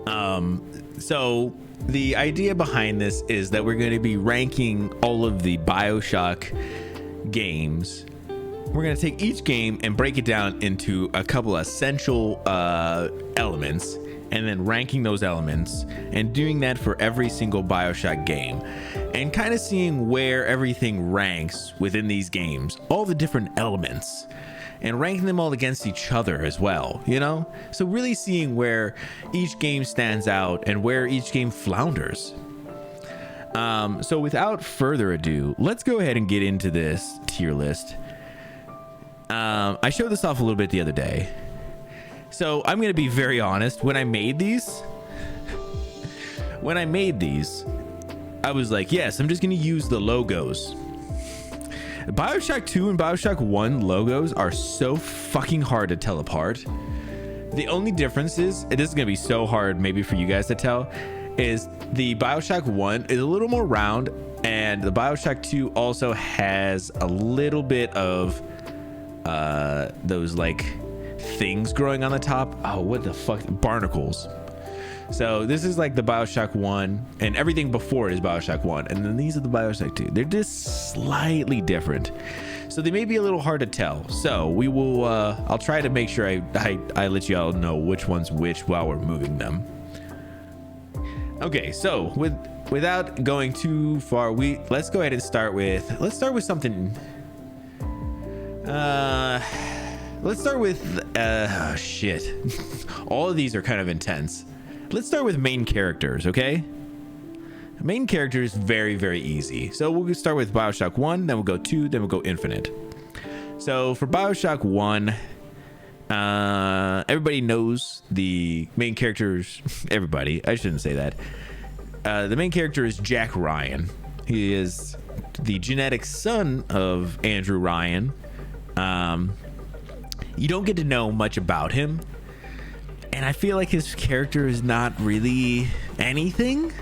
So the idea behind this is that we're going to be ranking all of the Bioshock games. We're going to take each game and break it down into a couple essential elements, and then ranking those elements, and doing that for every single Bioshock game, and kind of seeing where everything ranks within these games, all the different elements, and ranking them all against each other as well, you know? So really seeing where each game stands out and where each game flounders. So without further ado, let's go ahead and get into this tier list. I showed this off a little bit the other day. So I'm going to be very honest. When I made these, I was like, yes, I'm just going to use the logos. Bioshock 2 and Bioshock 1 logos are so fucking hard to tell apart. The only difference is, and this is going to be so hard maybe for you guys to tell, is the Bioshock 1 is a little more round, and the Bioshock 2 also has a little bit of those like things growing on the top. Oh, what the fuck? Barnacles. So this is like the Bioshock 1, and everything before it is Bioshock 1, and then these are the Bioshock 2. They're just slightly different, so they may be a little hard to tell. So we will I'll try to make sure I let you all know which one's which while we're moving them. Okay, so without going too far, let's go ahead and start with something. Let's start with oh shit. All of these are kind of intense. Let's start with main characters, okay? Main character is very, very easy. So we'll start with Bioshock 1, then we'll go 2, then we'll go Infinite. So for Bioshock 1, everybody knows the main characters. Everybody, I shouldn't say that. The main character is Jack Ryan. He is the genetic son of Andrew Ryan. You don't get to know much about him, and I feel like his character is not really anything.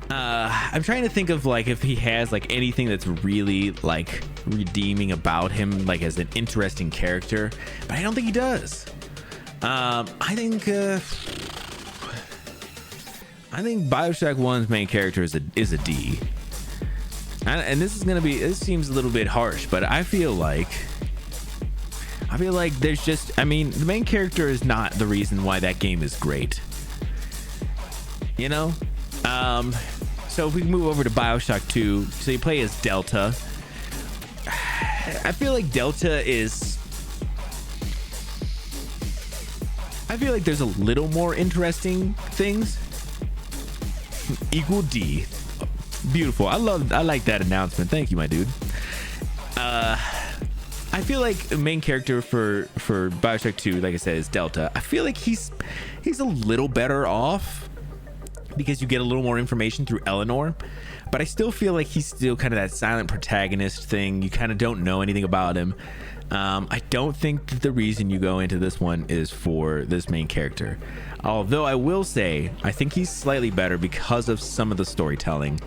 I'm trying to think of like if he has like anything that's really like redeeming about him, like as an interesting character, but I don't think he does. I think Bioshock 1's main character is a D. And this seems a little bit harsh, but I feel like there's just, I mean, the main character is not the reason why that game is great, you know? So if we move over to Bioshock 2, so you play as Delta. I feel like there's a little more interesting things. Equal D. Beautiful. I like that announcement. Thank you, my dude. I feel like the main character for Bioshock 2, like I said, is Delta. I feel like he's a little better off because you get a little more information through Eleanor, but I still feel like he's still kind of that silent protagonist thing. You kind of don't know anything about him. I don't think that the reason you go into this one is for this main character, although I will say I think he's slightly better because of some of the storytelling.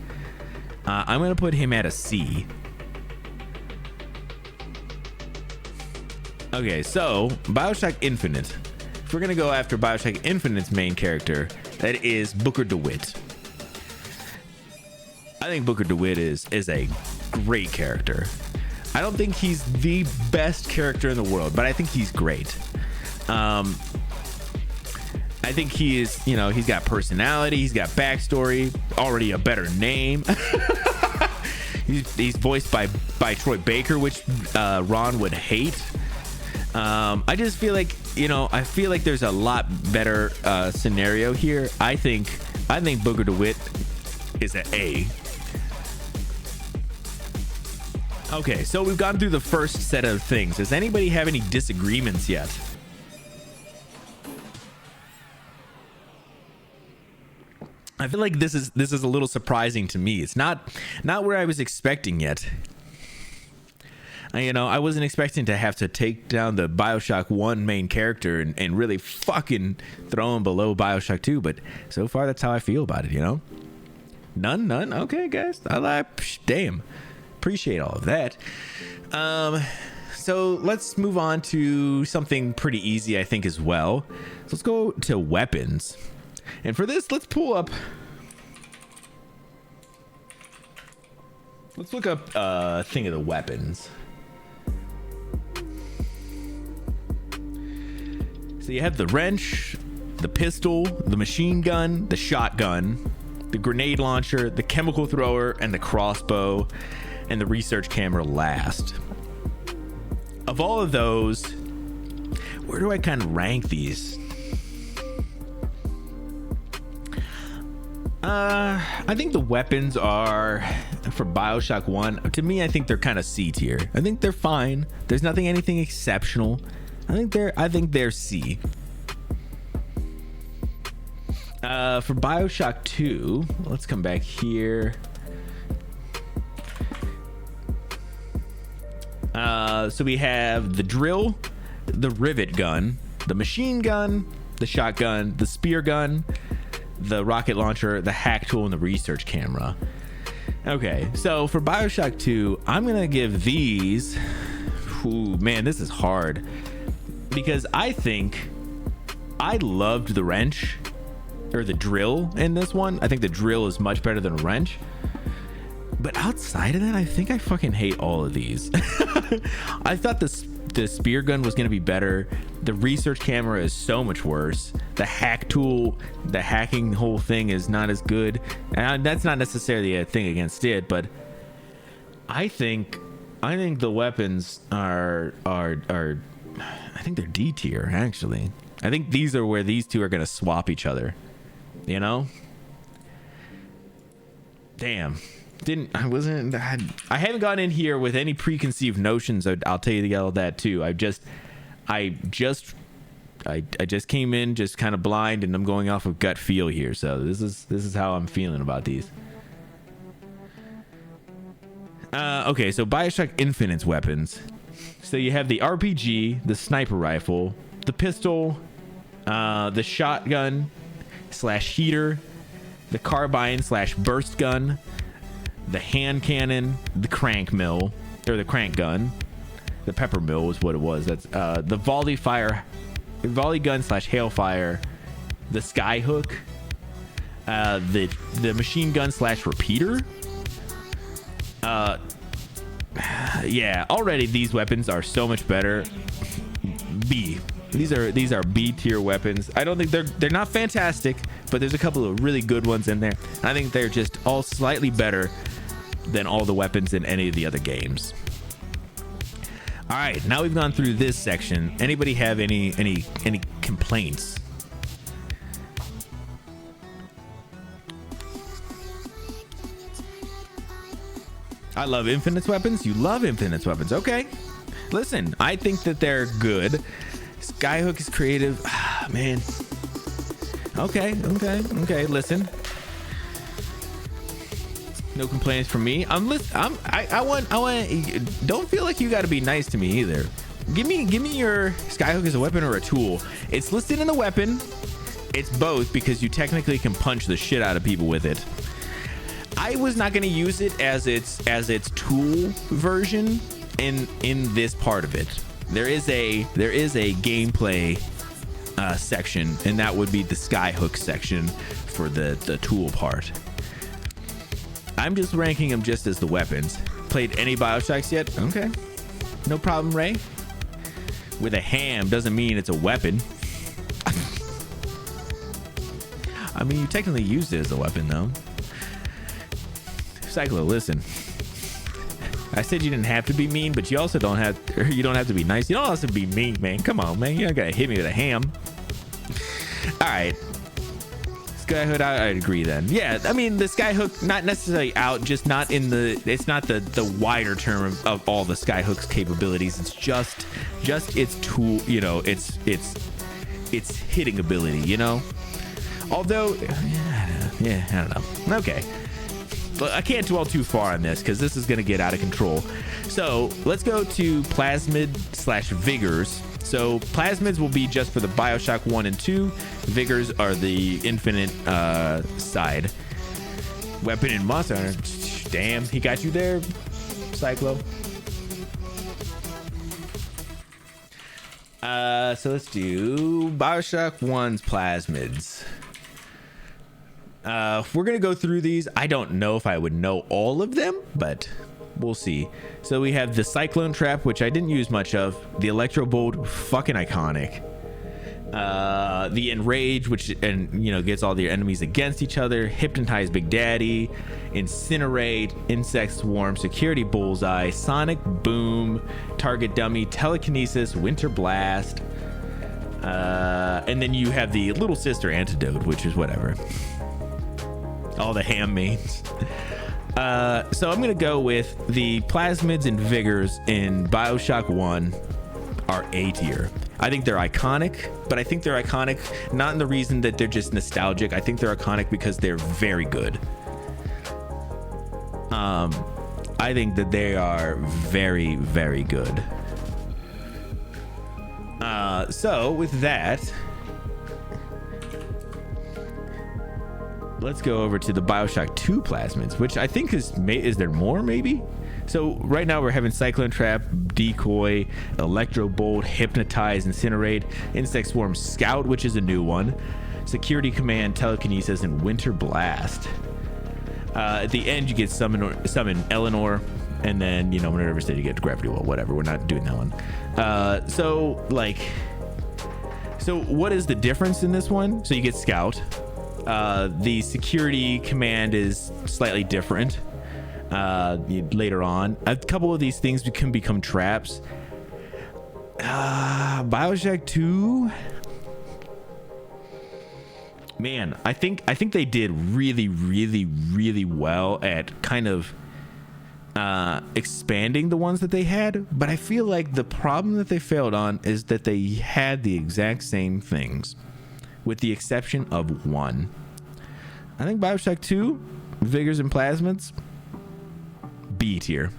I'm gonna put him at a C. Okay, so Bioshock Infinite. If we're gonna go after Bioshock Infinite's main character, that is Booker DeWitt. I think Booker DeWitt is a great character. I don't think he's the best character in the world, but I think he's great. I think he is, you know, he's got personality, he's got backstory, already a better name. he's voiced by Troy Baker, which Ron would hate. I just feel like, you know, I feel like there's a lot better scenario here. I think Booker DeWitt is an A. Okay, so we've gone through the first set of things. Does anybody have any disagreements yet? I feel like this is a little surprising to me. It's not where I was expecting yet. You know, I wasn't expecting to have to take down the Bioshock 1 main character and really fucking throw him below Bioshock 2, but so far that's how I feel about it, you know? None? Okay, guys. Damn. Appreciate all of that. so let's move on to something pretty easy, I think, as well. So let's go to weapons. And for this, let's look up a thing of the weapons. So you have the wrench, the pistol, the machine gun, the shotgun, the grenade launcher, the chemical thrower, and the crossbow, and the research camera last. Of all of those, where do I kind of rank these? I think the weapons are, for Bioshock 1, to me, I think they're kind of C tier. I think they're fine. There's anything exceptional. I think they're C. For Bioshock 2, let's come back here. So we have the drill, the rivet gun, the machine gun, the shotgun, the spear gun, the rocket launcher, the hack tool, and the research camera. Okay, so for Bioshock 2, I'm gonna give these, ooh, man, this is hard, because I think I loved the wrench, or the drill in this one. I think the drill is much better than a wrench. But outside of that, I think I fucking hate all of these. I thought the spear gun was going to be better. The research camera is so much worse. The hack tool, the hacking whole thing is not as good. And that's not necessarily a thing against it, but I think the weapons are I think they're D tier, actually. I think these are where these two are going to swap each other. You know? Damn. I haven't gone in here with any preconceived notions. I'll tell you all that too. I just came in just kind of blind, and I'm going off of gut feel here. So this is how I'm feeling about these. Okay, so Bioshock Infinite's weapons. So you have the RPG, the sniper rifle, the pistol, the shotgun / heater, the carbine / burst gun, the hand cannon, the crank mill, or the crank gun. The pepper mill was what it was. That's the volley gun / hailfire, the sky hook, the machine gun / repeater. Yeah, already these weapons are so much better. B. These are B tier weapons. I don't think they're not fantastic, but there's a couple of really good ones in there. I think they're just all slightly better than all the weapons in any of the other games. All right, now we've gone through this section. Anybody have any complaints? I love Infinite's weapons. You love Infinite's weapons. Okay. Listen, I think that they're good. Skyhook is creative. Ah, man. Okay. Listen. No complaints from me. I want. Don't feel like you got to be nice to me either. Give me your Skyhook as a weapon or a tool. It's listed in the weapon. It's both, because you technically can punch the shit out of people with it. I was not going to use it as its tool version in this part of it. There is a gameplay section, and that would be the Skyhook section for the tool part. I'm just ranking them just as the weapons. Played any Bioshocks yet? Okay. No problem, Ray. With a ham doesn't mean it's a weapon. I mean, you technically used it as a weapon, though. Cyclo, listen. I said you didn't have to be mean, but you also don't have to be nice. You don't have to be mean, man. Come on, man. You're not gonna hit me with a ham. All right. Skyhook, I agree then. Yeah, I mean, the Skyhook, not necessarily out, just not in the, it's not the wider term of all the Skyhook's capabilities. It's just its tool, you know, its hitting ability, you know? Although, yeah, I don't know. Okay. But I can't dwell too far on this, because this is going to get out of control. So let's go to Plasmid / Vigors. So Plasmids will be just for the Bioshock 1 and 2. Vigors are the Infinite side. Weapon and Monster. Damn, he got you there, Cyclo. So let's do Bioshock 1's plasmids. We're gonna go through these. I don't know if I would know all of them, but we'll see. So we have the Cyclone Trap, which I didn't use much of. The Electro Bolt, fucking iconic. The Enrage, which gets all your enemies against each other. Hypnotize Big Daddy. Incinerate. Insect Swarm. Security Bullseye. Sonic Boom. Target Dummy. Telekinesis. Winter Blast. And then you have the little sister Antidote, which is whatever. All the ham mains. So I'm gonna go with the plasmids and vigors in Bioshock 1 are A tier. I think they're iconic, but I think they're iconic not in the reason that they're just nostalgic. I think they're iconic because they're very good. I think that they are very, very good. So with that, let's go over to the Bioshock 2 plasmids, which I think is there more maybe? So right now we're having Cyclone Trap, Decoy, Electro Bolt, Hypnotize, Incinerate, Insect Swarm, Scout, which is a new one, Security Command, Telekinesis, and Winter Blast. At the end you get summon Eleanor, and then whenever state you get Gravity Well, whatever. We're not doing that one. So what is the difference in this one? So you get Scout. The Security Command is slightly different. Later on, a couple of these things can become traps. Bioshock 2, man, I think they did really, really, really well at kind of expanding the ones that they had, but I feel like the problem that they failed on is that they had the exact same things, with the exception of one. I think Bioshock 2, vigors and plasmids, B tier.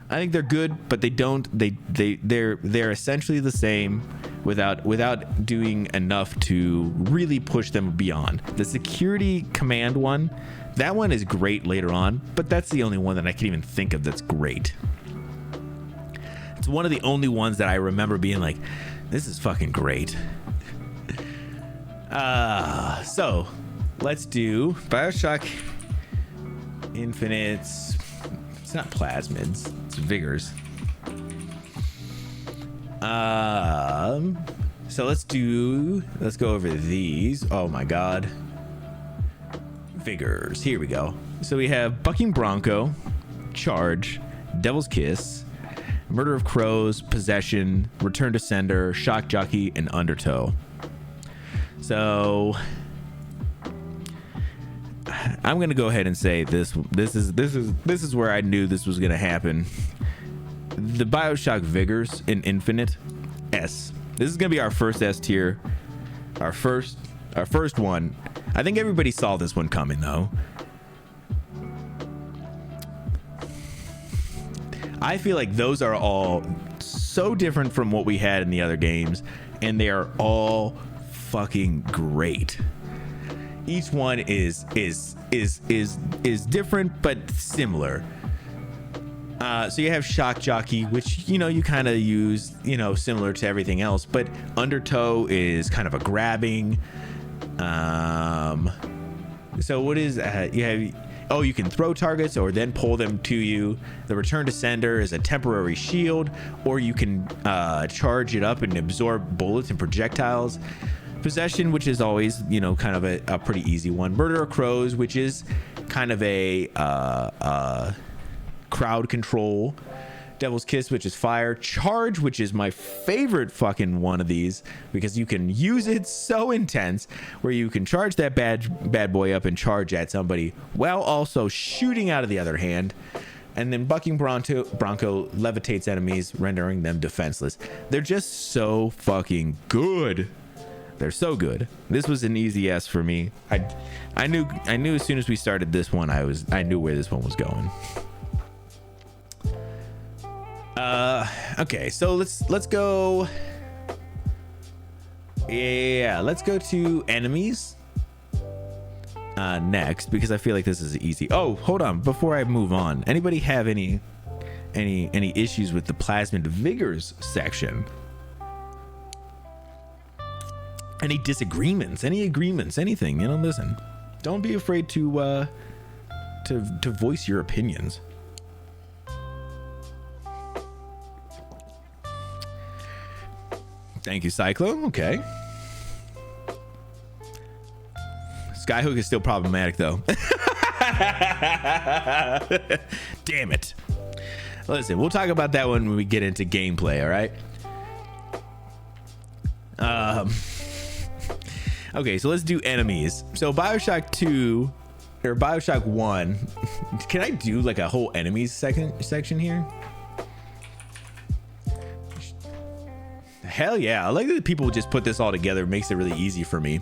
I think they're good, but they're essentially the same without doing enough to really push them beyond. The Security Command one, that one is great later on, but that's the only one that I can even think of that's great. It's one of the only ones that I remember being like, this is fucking great. So let's do Bioshock Infinite. It's not plasmids, it's vigors. So let's go over these. Oh my god. Vigors. Here we go. So we have Bucking Bronco, Charge, Devil's Kiss, Murder of Crows, Possession, Return to Sender, Shock Jockey, and Undertow. So I'm gonna go ahead and say this is where I knew this was gonna happen. The Bioshock Vigors in Infinite, S. This is gonna be our first S tier, our first one. I think everybody saw this one coming though. I feel like those are all so different from what we had in the other games, and they are all fucking great. Each one is different but similar. So you have Shock Jockey, which you kind of use similar to everything else, but Undertow is kind of a grabbing. So what is you can throw targets or then pull them to you. The Return to Sender is a temporary shield, or you can charge it up and absorb bullets and projectiles. Possession, which is always kind of a pretty easy one. Murder of Crows, which is kind of a crowd control. Devil's Kiss, which is fire. Charge, which is my favorite fucking one of these, because you can use it so intense where you can charge that bad boy up and charge at somebody while also shooting out of the other hand. And then Bucking Bronco levitates enemies, rendering them defenseless. They're just so fucking good. They're so good. This was an easy S for me. I knew as soon as we started this one, I knew where this one was going. Okay, so let's go. Yeah, let's go to enemies next, because I feel like this is easy. Oh, hold on, before I move on, anybody have any issues with the Plasmid Vigors section? Any disagreements, any agreements, anything, you know, listen, don't be afraid to voice your opinions. Thank you, Cyclo. Okay. Skyhook is still problematic, though. Damn it. Listen, we'll talk about that when we get into gameplay, all right? Okay, so let's do enemies. So Bioshock 2 or Bioshock 1. Can I do like a whole enemies section here? Hell yeah. I like that people just put this all together. It makes it really easy for me.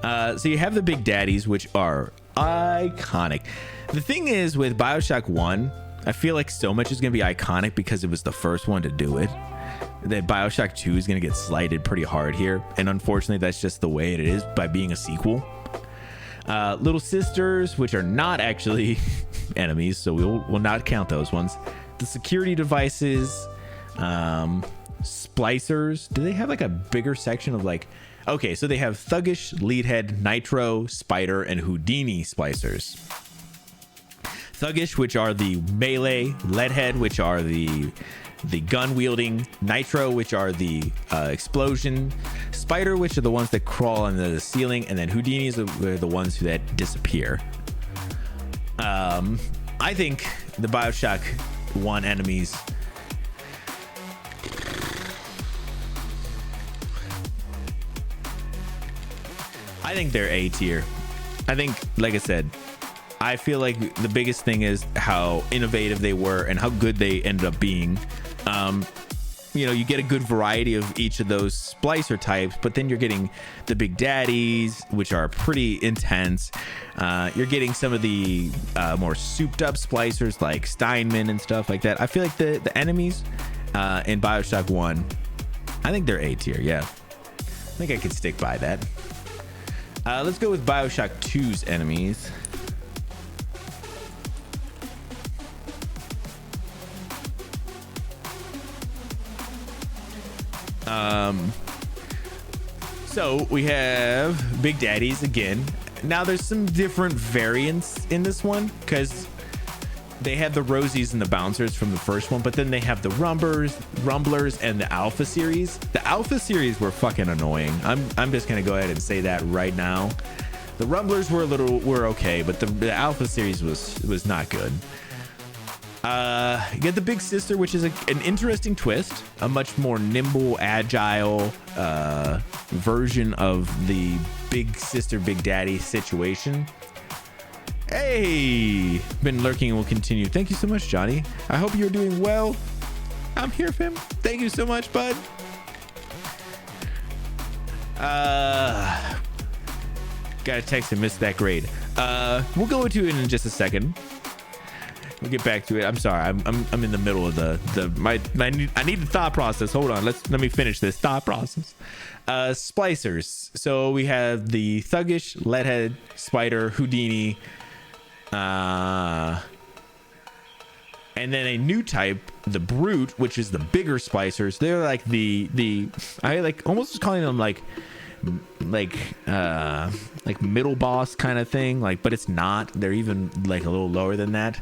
So you have the big daddies, which are iconic. The thing is with Bioshock 1, I feel like so much is going to be iconic because it was the first one to do it, that Bioshock 2 is going to get slighted pretty hard here. And unfortunately, that's just the way it is by being a sequel. Little sisters, which are not actually enemies, so we'll not count those ones. The security devices, splicers. Do they have like a bigger section of like... Okay, so they have Thuggish, Leadhead, Nitro, Spider, and Houdini splicers. Thuggish, which are the melee, Leadhead, which are the gun wielding, Nitro, which are the explosion, Spider, which are the ones that crawl under the ceiling, and then Houdinis are the ones that disappear. I think the Bioshock 1 enemies... I think they're A tier. I think, like I said, I feel like the biggest thing is how innovative they were and how good they ended up being. You know, you get a good variety of each of those splicer types, but then you're getting the big daddies, which are pretty intense. You're getting some of the more souped up splicers like Steinman and stuff like that. I feel like the enemies in Bioshock 1, I think they're A tier. Yeah, I think I could stick by that. Let's go with Bioshock 2's enemies. So we have Big Daddies again. Now there's some different variants in this one because they had the Rosies and the Bouncers from the first one, but then they have the Rumblers and the Alpha series. The Alpha series were fucking annoying. I'm just gonna go ahead and say that right now. The Rumblers were okay, but the Alpha series was not good. You get the Big Sister, which is an interesting twist, a much more nimble, agile version of the Big Sister, Big Daddy situation. Hey, been lurking and will continue. Thank you so much, Johnny. I hope you're doing well. I'm here, fam. Thank you so much, bud. Got a text and missed that grade. We'll go into it in just a second. We'll get back to it. I'm sorry. I'm in the middle of I need the thought process. Hold on. Let me finish this thought process. Splicers. So we have the Thuggish, Leadhead, Spider, Houdini, and then a new type, the Brute, which is the bigger splicers. They're like I like almost calling them like middle boss kind of thing. Like, but it's not. They're even like a little lower than that.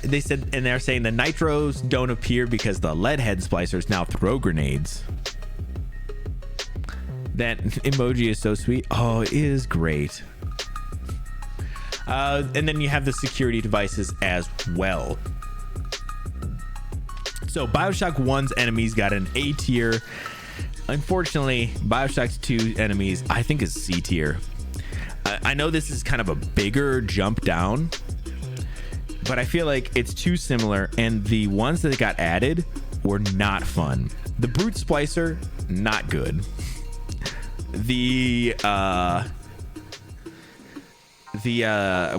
They said, and they're saying the Nitros don't appear because the Leadhead splicers now throw grenades. That emoji is so sweet. Oh, it is great. And then you have the security devices as well. So Bioshock 1's enemies got an A tier. Unfortunately, Bioshock 2 enemies, I think, is C tier. I know this is kind of a bigger jump down, but I feel like it's too similar, and the ones that got added were not fun. The Brute Splicer, not good.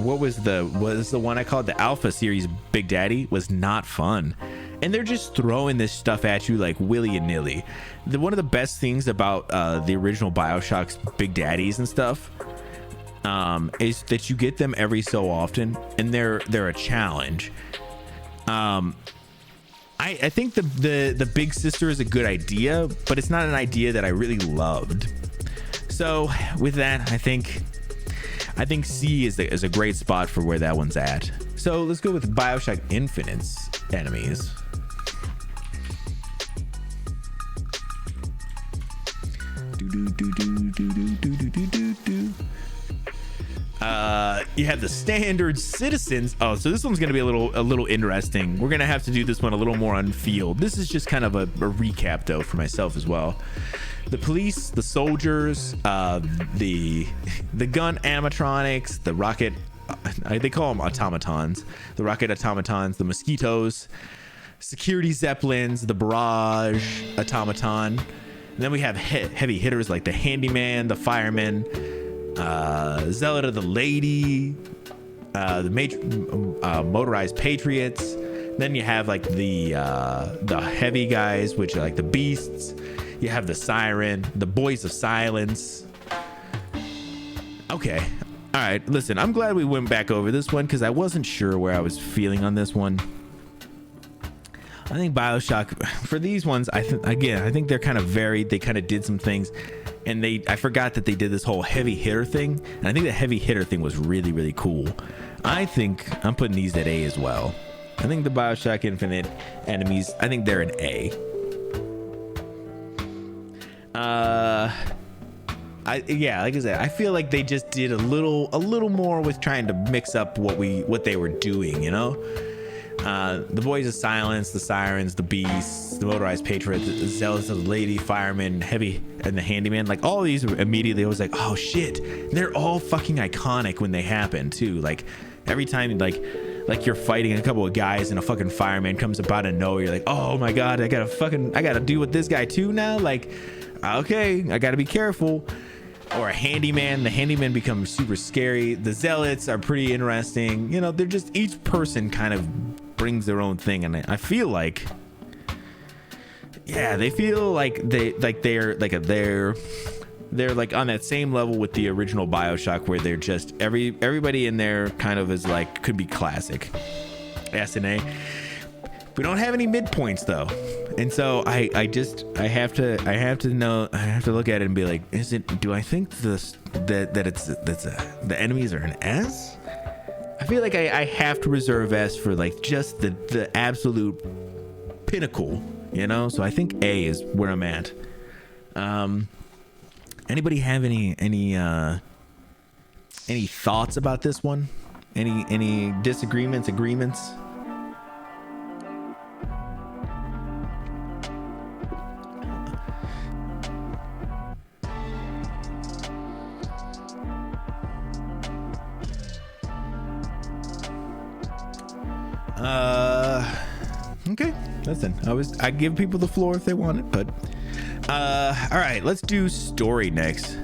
What was the one I called the Alpha series Big Daddy was not fun. And they're just throwing this stuff at you like willy-nilly. One of the best things about the original Bioshock's Big Daddies and stuff is that you get them every so often, and they're a challenge. I think the big sister is a good idea, but it's not an idea that I really loved. So with that, I think C is a great spot for where that one's at. So let's go with Bioshock Infinite's enemies. You have the standard citizens. Oh, so this one's gonna be a little interesting. We're gonna have to do this one a little more on field. This is just kind of a recap though for myself as well. The police, the soldiers, the gun animatronics, the rocket, they call them automatons, the rocket automatons, the mosquitoes, security zeppelins, the barrage automaton. And then we have heavy hitters like the handyman, the fireman, zealot of the lady, the motorized patriots. Then you have like the heavy guys, which are like the beasts. You have the siren, the boys of silence. Okay. All right. Listen, I'm glad we went back over this one because I wasn't sure where I was feeling on this one. I think Bioshock, for these ones, I think they're kind of varied. They kind of did some things, and I forgot that they did this whole heavy hitter thing. And I think the heavy hitter thing was really, really cool. I think I'm putting these at A as well. I think the Bioshock Infinite enemies, I think they're an A. Like I said, I feel like they just did a little more with trying to mix up what they were doing, you know? The boys of silence, the sirens, the beasts, the motorized patriots, the zealots of the lady, fireman, heavy, and the handyman. Like all of these immediately, I was like, oh shit, they're all fucking iconic when they happen too. Like every time, like you're fighting a couple of guys and a fucking fireman comes up out of nowhere, you're like, oh my god, I gotta deal with this guy too now. Like, okay, I gotta be careful. Or a handyman, the handyman becomes super scary. The zealots are pretty interesting. You know, they're just, each person kind of brings their own thing, and I feel like, yeah, they feel like they're like on that same level with the original Bioshock, where they're just everybody in there kind of is like, could be classic. S and A. We don't have any midpoints though, and so I have to look at it and be like, do I think the enemies are an S? I feel like I have to reserve S for like just the absolute pinnacle, you know. So I think A is where I'm at. Anybody have any thoughts about this one? Any disagreements, agreements? Okay, listen, I give people the floor if they want it, but all right, let's do story next.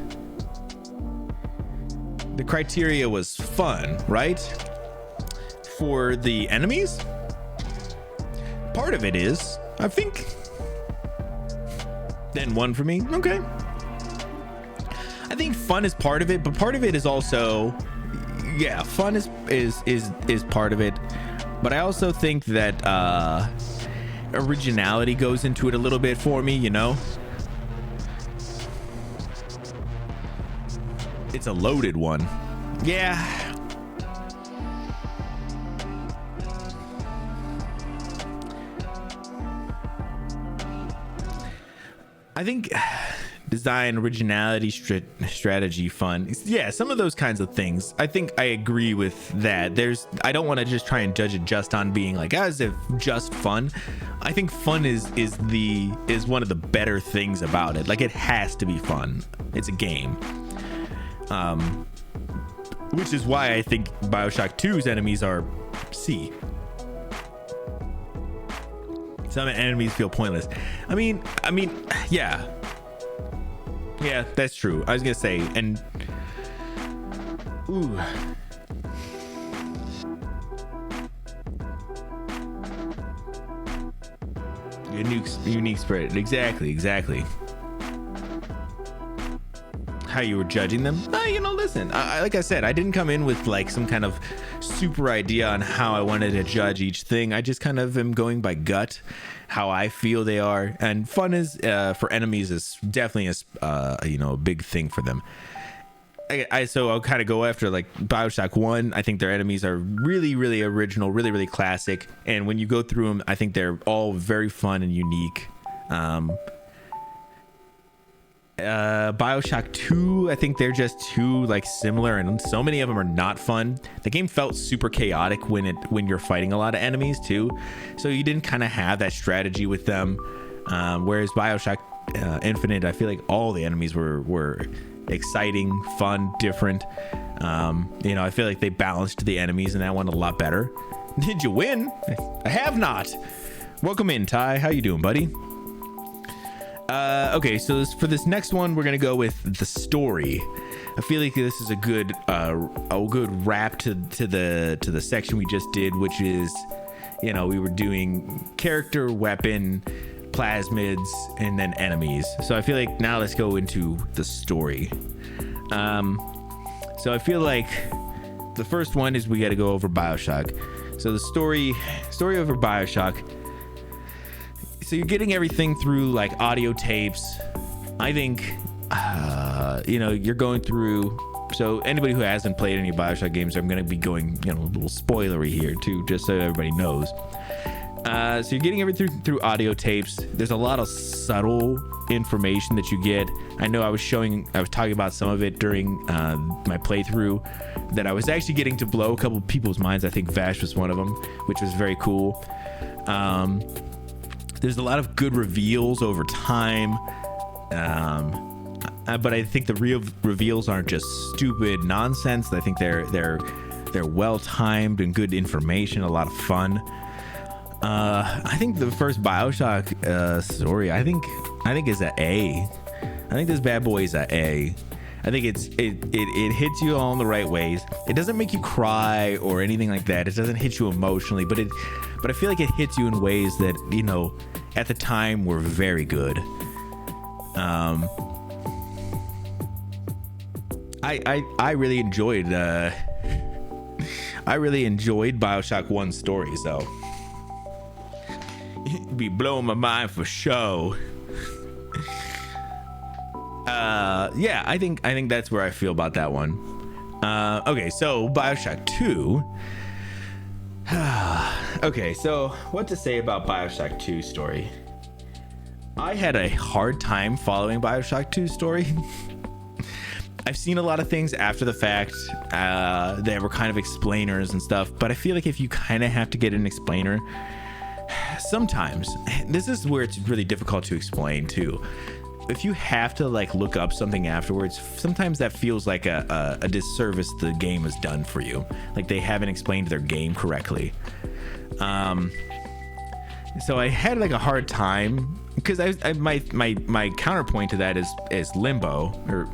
The criteria was fun, right? For the enemies, part of it is, I think, then 1 for me. Okay, I think fun is part of it, but part of it is also, yeah, fun is part of it. But I also think that originality goes into it a little bit for me, you know? It's a loaded one. Yeah. I think design, originality, strategy, fun. Yeah, some of those kinds of things. I think I agree with that. I don't want to just try and judge it just on being like as if just fun. I think fun is one of the better things about it. Like, it has to be fun. It's a game. Which is why I think Bioshock 2's enemies are C. Some enemies feel pointless. I mean, yeah. Yeah, that's true. I was gonna say, and ooh, unique spirit. Exactly. how you were judging them. Listen, like I said, I didn't come in with like some kind of super idea on how I wanted to judge each thing. I just kind of am going by gut, how I feel they are. And fun is for enemies is definitely a big thing for them. So I'll kind of go after like Bioshock 1. I think their enemies are really, really original, really, really classic. And when you go through them, I think they're all very fun and unique. Bioshock 2, I think they're just too like similar, and so many of them are not fun. The game felt super chaotic when you're fighting a lot of enemies too, so you didn't kind of have that strategy with them. Whereas Bioshock Infinite, I feel like all the enemies were exciting, fun, different. I feel like they balanced the enemies in that one a lot better. Did you win? I have not. Welcome in, Ty. How you doing, buddy? Okay, so for this next one, we're gonna go with the story. I feel like this is a good wrap to the section we just did, which is, we were doing character, weapon, plasmids, and then enemies. So I feel like now let's go into the story. So I feel like the first one is we got to go over Bioshock. So the story over Bioshock. So you're getting everything through like audio tapes. I think, you're going through. So anybody who hasn't played any Bioshock games, I'm going to be going, a little spoilery here too, just so everybody knows. So you're getting everything through audio tapes. There's a lot of subtle information that you get. I know I was talking about some of it during my playthrough that I was actually getting to blow a couple of people's minds. I think Vash was one of them, which was very cool. There's a lot of good reveals over time, but I think the real reveals aren't just stupid nonsense. I think they're well timed and good information, a lot of fun. I think the first Bioshock story, I think is an A. I think this bad boy is an A. I think it hits you all in the right ways. It doesn't make you cry or anything like that. It doesn't hit you emotionally, but I feel like it hits you in ways that, at the time were very good. I really enjoyed Bioshock 1's story, so it'd be blowing my mind for show. Yeah, I think that's where I feel about that one. Okay, so Bioshock 2. Okay, so what to say about Bioshock 2 story? I had a hard time following Bioshock 2 story. I've seen a lot of things after the fact that were kind of explainers and stuff, but I feel like if you kind of have to get an explainer, sometimes, this is where it's really difficult to explain too. If you have to like look up something afterwards, sometimes that feels like a disservice the game has done for you. Like they haven't explained their game correctly. So I had like a hard time because my counterpoint to that is Limbo, or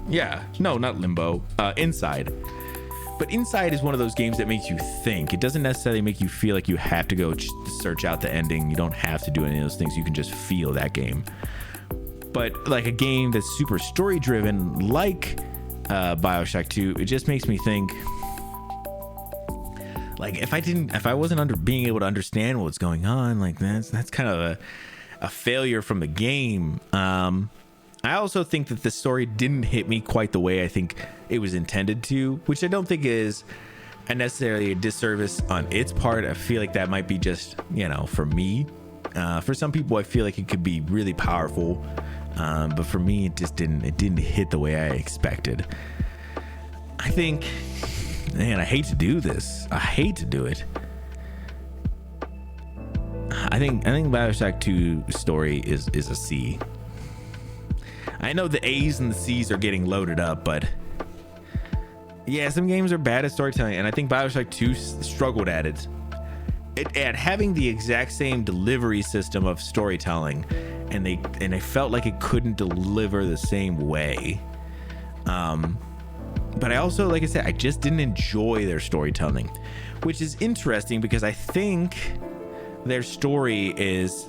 not Limbo, Inside. But Inside is one of those games that makes you think. It doesn't necessarily make you feel like you have to go search out the ending. You don't have to do any of those things. You can just feel that game. But like a game that's super story driven, like Bioshock 2, it just makes me think. Like if I wasn't being able to understand what's going on, like that's kind of a failure from the game. I also think that the story didn't hit me quite the way I think it was intended to, which I don't think is necessarily a disservice on its part. I feel like that might be just, for me. For some people, I feel like it could be really powerful. But for me, it just didn't hit the way I expected. I think, man, I hate to do this. I hate to do it. I think Bioshock 2 story is a C. I know the A's and the C's are getting loaded up, but yeah, some games are bad at storytelling, and I think Bioshock 2 struggled at it. At having the exact same delivery system of storytelling, and they felt like it couldn't deliver the same way. But I also, like I said, I just didn't enjoy their storytelling, which is interesting because I think their story is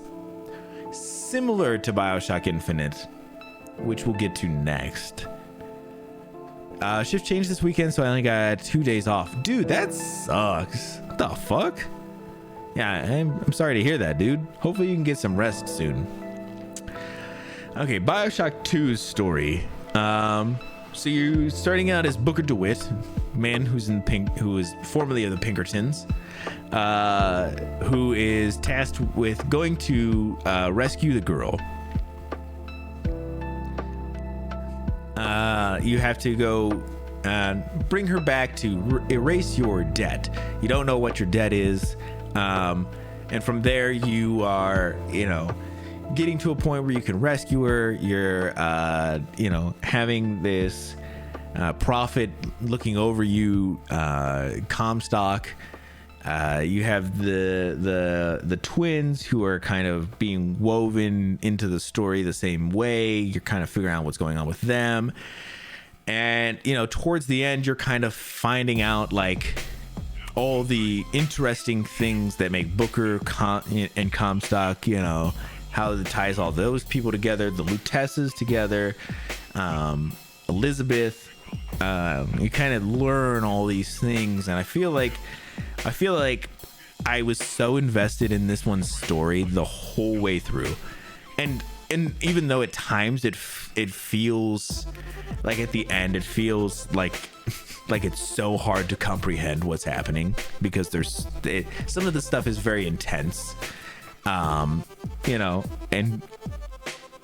similar to Bioshock Infinite, which we'll get to next. Shift changed this weekend, so I only got 2 days off. Dude, that sucks. What the fuck? Yeah, I'm sorry to hear that, dude. Hopefully you can get some rest soon. Okay, Bioshock 2's story. So you're starting out as Booker DeWitt, man who is formerly of the Pinkertons, who is tasked with going to rescue the girl. You have to go bring her back to erase your debt. You don't know what your debt is, and from there you are, getting to a point where you can rescue her. You're, having this prophet looking over you, Comstock. You have the twins who are kind of being woven into the story the same way. You're kind of figuring out what's going on with them. And, towards the end, you're kind of finding out like all the interesting things that make Booker and Comstock, how it ties all those people together, the Lutesses together, Elizabeth. You kind of learn all these things, and I feel like I was so invested in this one's story the whole way through, and even though at times it feels like at the end it feels like it's so hard to comprehend what's happening, because some of the stuff is very intense, and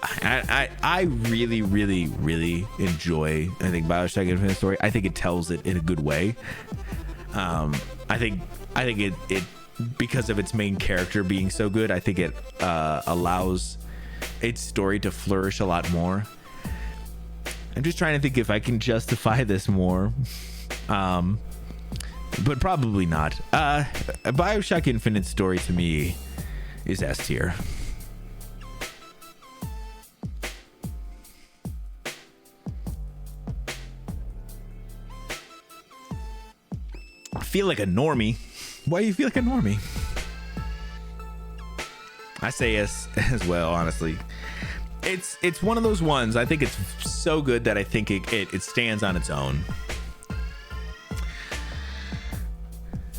I really, really, really enjoy, I think, Bioshock Infinite Story. I think it tells it in a good way. I think it because of its main character being so good, I think it allows its story to flourish a lot more. I'm just trying to think if I can justify this more, but probably not. Bioshock Infinite Story to me is S tier. I feel like a normie. Why do you feel like a normie? I say yes as well, honestly. It's one of those ones. I think it's so good that I think it stands on its own.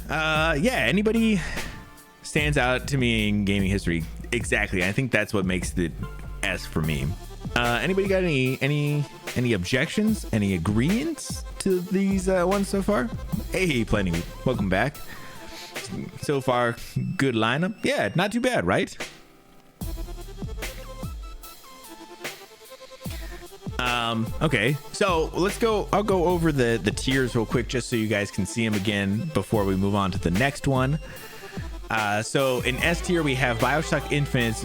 Anybody stands out to me in gaming history. Exactly. I think that's what makes the S for me. Anybody got any objections, any agreements to these ones so far? Hey, Plenty, welcome back. So far, good lineup. Yeah, not too bad, right? Okay, so let's go. I'll go over the tiers real quick just so you guys can see them again before we move on to the next one. So in S tier we have Bioshock Infinite's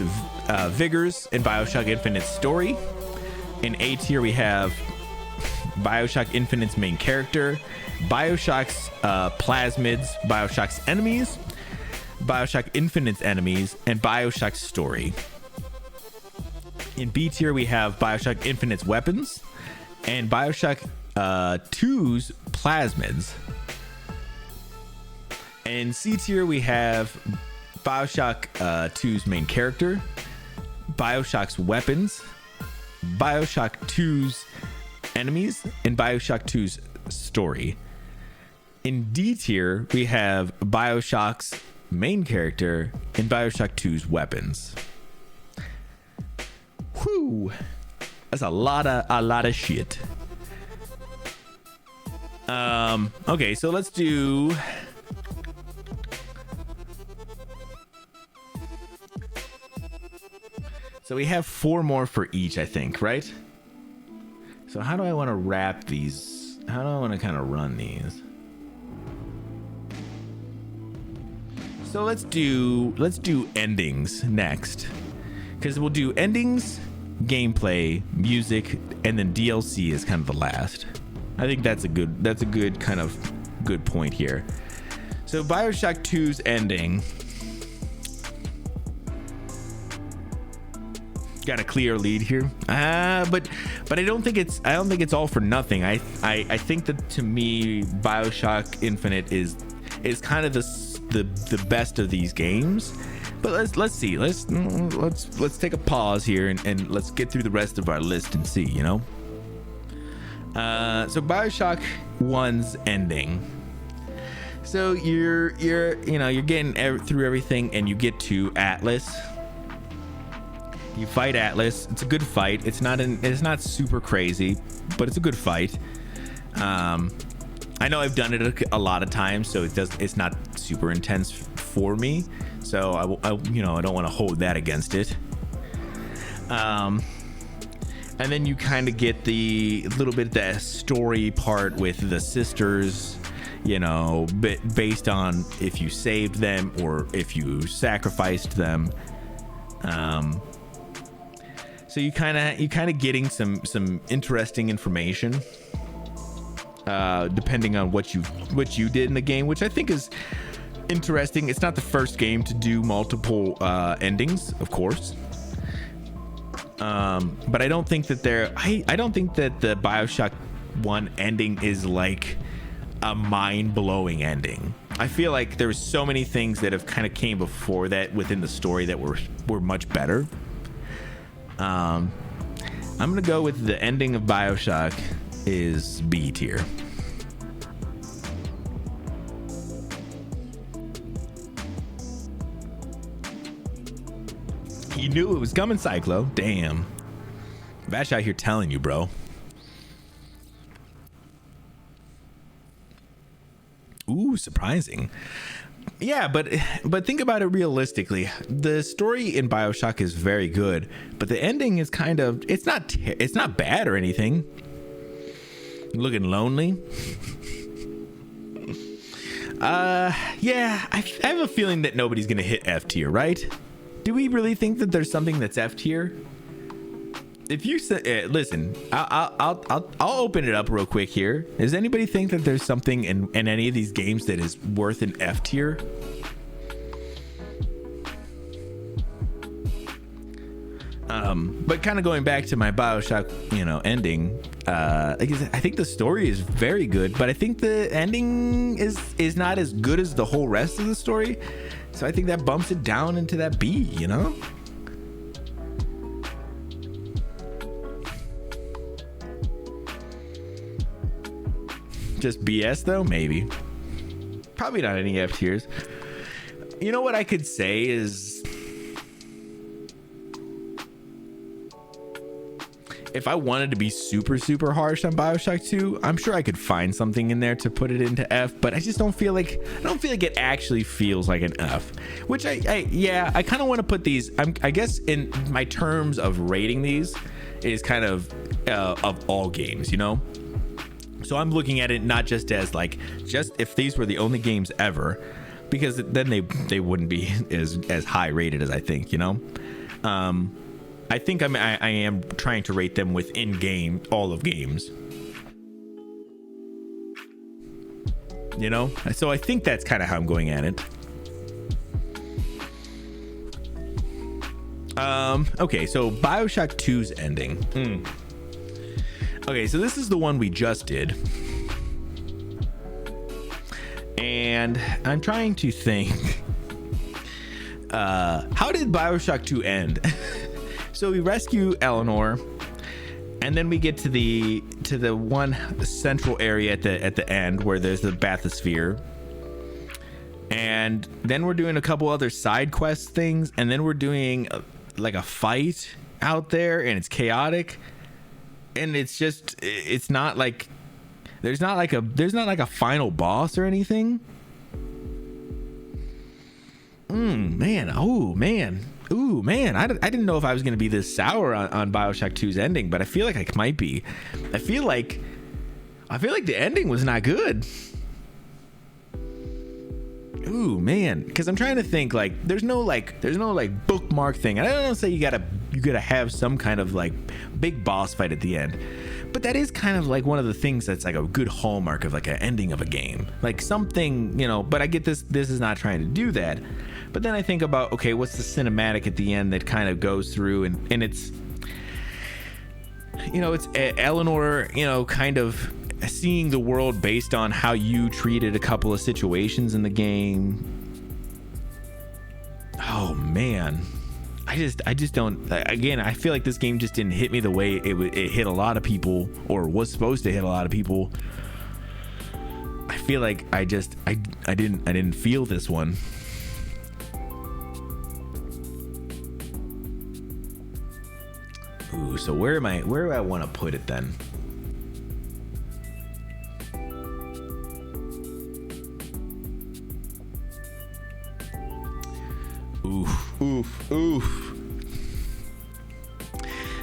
Vigors and Bioshock Infinite's story. In A tier we have Bioshock Infinite's main character, Bioshock's plasmids, Bioshock's enemies, Bioshock Infinite's enemies, and Bioshock's story. In B tier we have Bioshock Infinite's weapons and Bioshock 2's plasmids. In C tier we have Bioshock 2's main character, Bioshock's weapons, Bioshock 2's enemies, and Bioshock 2's story. In D tier we have Bioshock's main character and Bioshock 2's weapons. Whew, that's a lot of shit. Okay, so let's do. So we have 4 more for each, I think, right? So how do I want to wrap these? How do I want to kind of run these? So let's do endings next, because we'll do endings, gameplay, music, and then DLC is kind of the last. I think that's a good kind of good point here. So Bioshock 2's ending got a clear lead here, but I don't think it's all for nothing. I think that, to me, Bioshock Infinite is kind of the best of these games. But let's see. Let's take a pause here and let's get through the rest of our list and see, So Bioshock 1's ending. So you're getting through everything, and you get to Atlas. You fight Atlas. It's a good fight. It's not super crazy, but it's a good fight. I know I've done it a lot of times, so it's not super intense for me. So I don't want to hold that against it. And then you kind of get the little bit of the story part with the sisters, based on if you saved them or if you sacrificed them. So you kind of getting some interesting information, depending on what you did in the game, which I think is interesting. It's not the first game to do multiple endings, of course. But I don't think that I don't think that the Bioshock 1 ending is like a mind-blowing ending. I feel like there's so many things that have kind of came before that within the story that were much better. I'm gonna go with the ending of Bioshock is B tier. You knew it was coming, Cyclo. Damn. Vash out here telling you, bro. Ooh, surprising. Yeah, but think about it realistically. The story in Bioshock is very good, but the ending is kind of it's not bad or anything. Looking lonely. Yeah, I have a feeling that nobody's gonna hit F tier, right? Do we really think that there's something that's F tier? If you say, listen, I'll open it up real quick here. Does anybody think that there's something in any of these games that is worth an F tier? But kind of going back to my Bioshock, ending, I think the story is very good, but I think the ending is not as good as the whole rest of the story. So I think that bumps it down into that B, Just BS though, maybe. Probably not any F tiers. You know what I could say is, if I wanted to be super, super harsh on Bioshock 2, I'm sure I could find something in there to put it into F, but I just don't feel like it actually feels like an F, which I kind of want to put these, I guess in my terms of rating these is kind of all games, So I'm looking at it not just as just if these were the only games ever, because then they wouldn't be as high rated as I think, I think I am trying to rate them within game, all of games. So I think that's kind of how I'm going at it. Okay, so Bioshock 2's ending. Okay, so this is the one we just did. And I'm trying to think, how did Bioshock 2 end? So we rescue Eleanor, and then we get to the one central area at the end where there's the bathysphere, and then we're doing a couple other side quest things, and then we're doing a fight out there, and it's chaotic, and it's not like there's not like a final boss or anything. Ooh, man, I didn't know if I was going to be this sour on Bioshock 2's ending, but I feel like I might be. I feel like the ending was not good. Ooh, man, because I'm trying to think, there's no bookmark thing. And I don't say you gotta have some kind of big boss fight at the end, but that is kind of one of the things that's a good hallmark of an ending of a game, something, but I get this is not trying to do that. But then I think about, okay, what's the cinematic at the end that kind of goes through, and it's it's Eleanor, kind of seeing the world based on how you treated a couple of situations in the game. Oh man, I just don't. Again, I feel like this game just didn't hit me the way it hit a lot of people, or was supposed to hit a lot of people. I feel like I didn't feel this one. Ooh, so where do I want to put it then? Oof.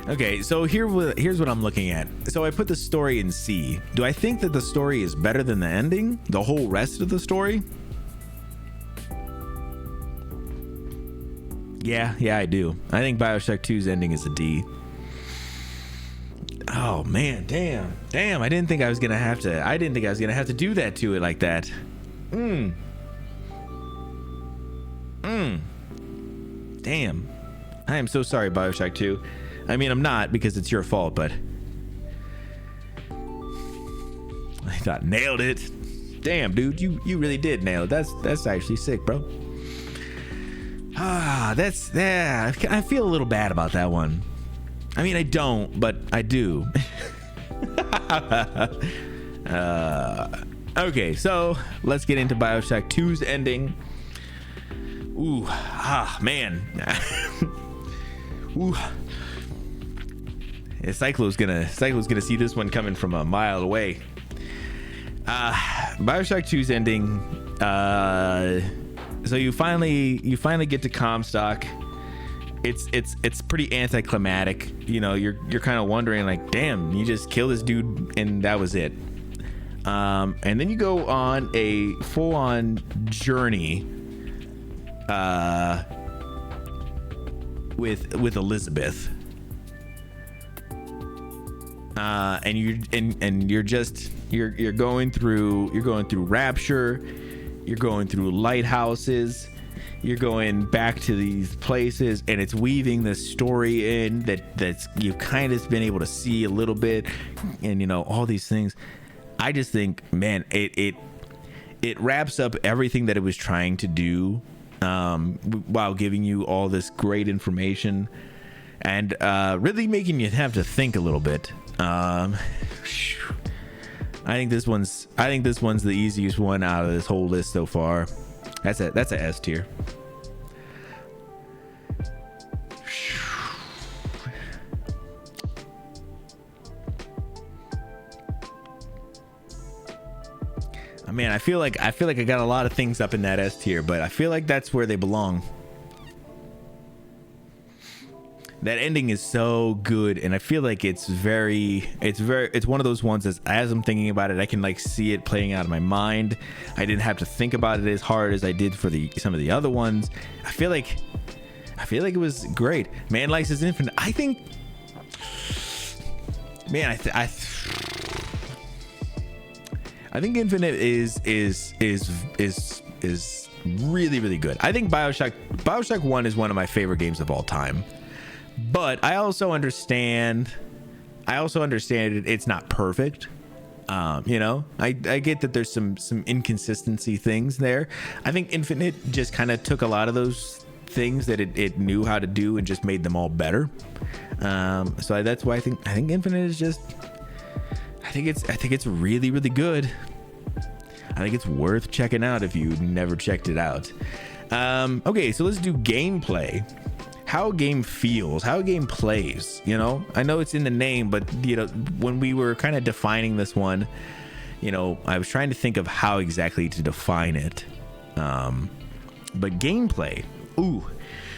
Okay, so here's what I'm looking at. So I put the story in C. Do I think that the story is better than the ending? The whole rest of the story? Yeah, I do. I think Bioshock 2's ending is a D. Oh man, damn. I didn't think I was gonna have to do that to it like that. Damn. I am so sorry, Bioshock 2. I mean, I'm not, because it's your fault, but I thought nailed it. Damn, dude, you really did nail it. That's actually sick, bro. I feel a little bad about that one. I mean, I don't, but I do. Okay, so let's get into Bioshock 2's ending. Ooh, man. Ooh. Cyclo's gonna see this one coming from a mile away. Bioshock 2's ending. So you finally get to Comstock. It's pretty anticlimactic. You know, you're kind of wondering, like, damn, you just kill this dude and that was it. And then you go on a full-on journey with Elizabeth. And you're going through Rapture, you're going through lighthouses, you're going back to these places, and it's weaving this story in that's you've kind of been able to see a little bit, and you know, all these things. I just think, man, it wraps up everything that it was trying to do, while giving you all this great information and really making you have to think a little bit. I think this one's the easiest one out of this whole list so far. That's a S tier. Man, I feel like I got a lot of things up in that S tier, but I feel like that's where they belong. That ending is so good, and I feel like it's one of those ones that, as I'm thinking about it, I can like see it playing out in my mind. I didn't have to think about it as hard as I did for some of the other ones. I feel like it was great. Man Likes His Infinite. I think, man, I think Infinite is really, really good. I think Bioshock 1 is one of my favorite games of all time. But I also understand it's not perfect. You know, I get that there's some inconsistency things there. I think Infinite just kind of took a lot of those things that it knew how to do and just made them all better. So that's why I think Infinite is just, I think it's really, really good. I think it's worth checking out if you never checked it out. Okay, so let's do gameplay. How a game feels, how a game plays. You know, I know it's in the name, but you know, when we were kind of defining this one, you know, I was trying to think of how exactly to define it. But gameplay, ooh.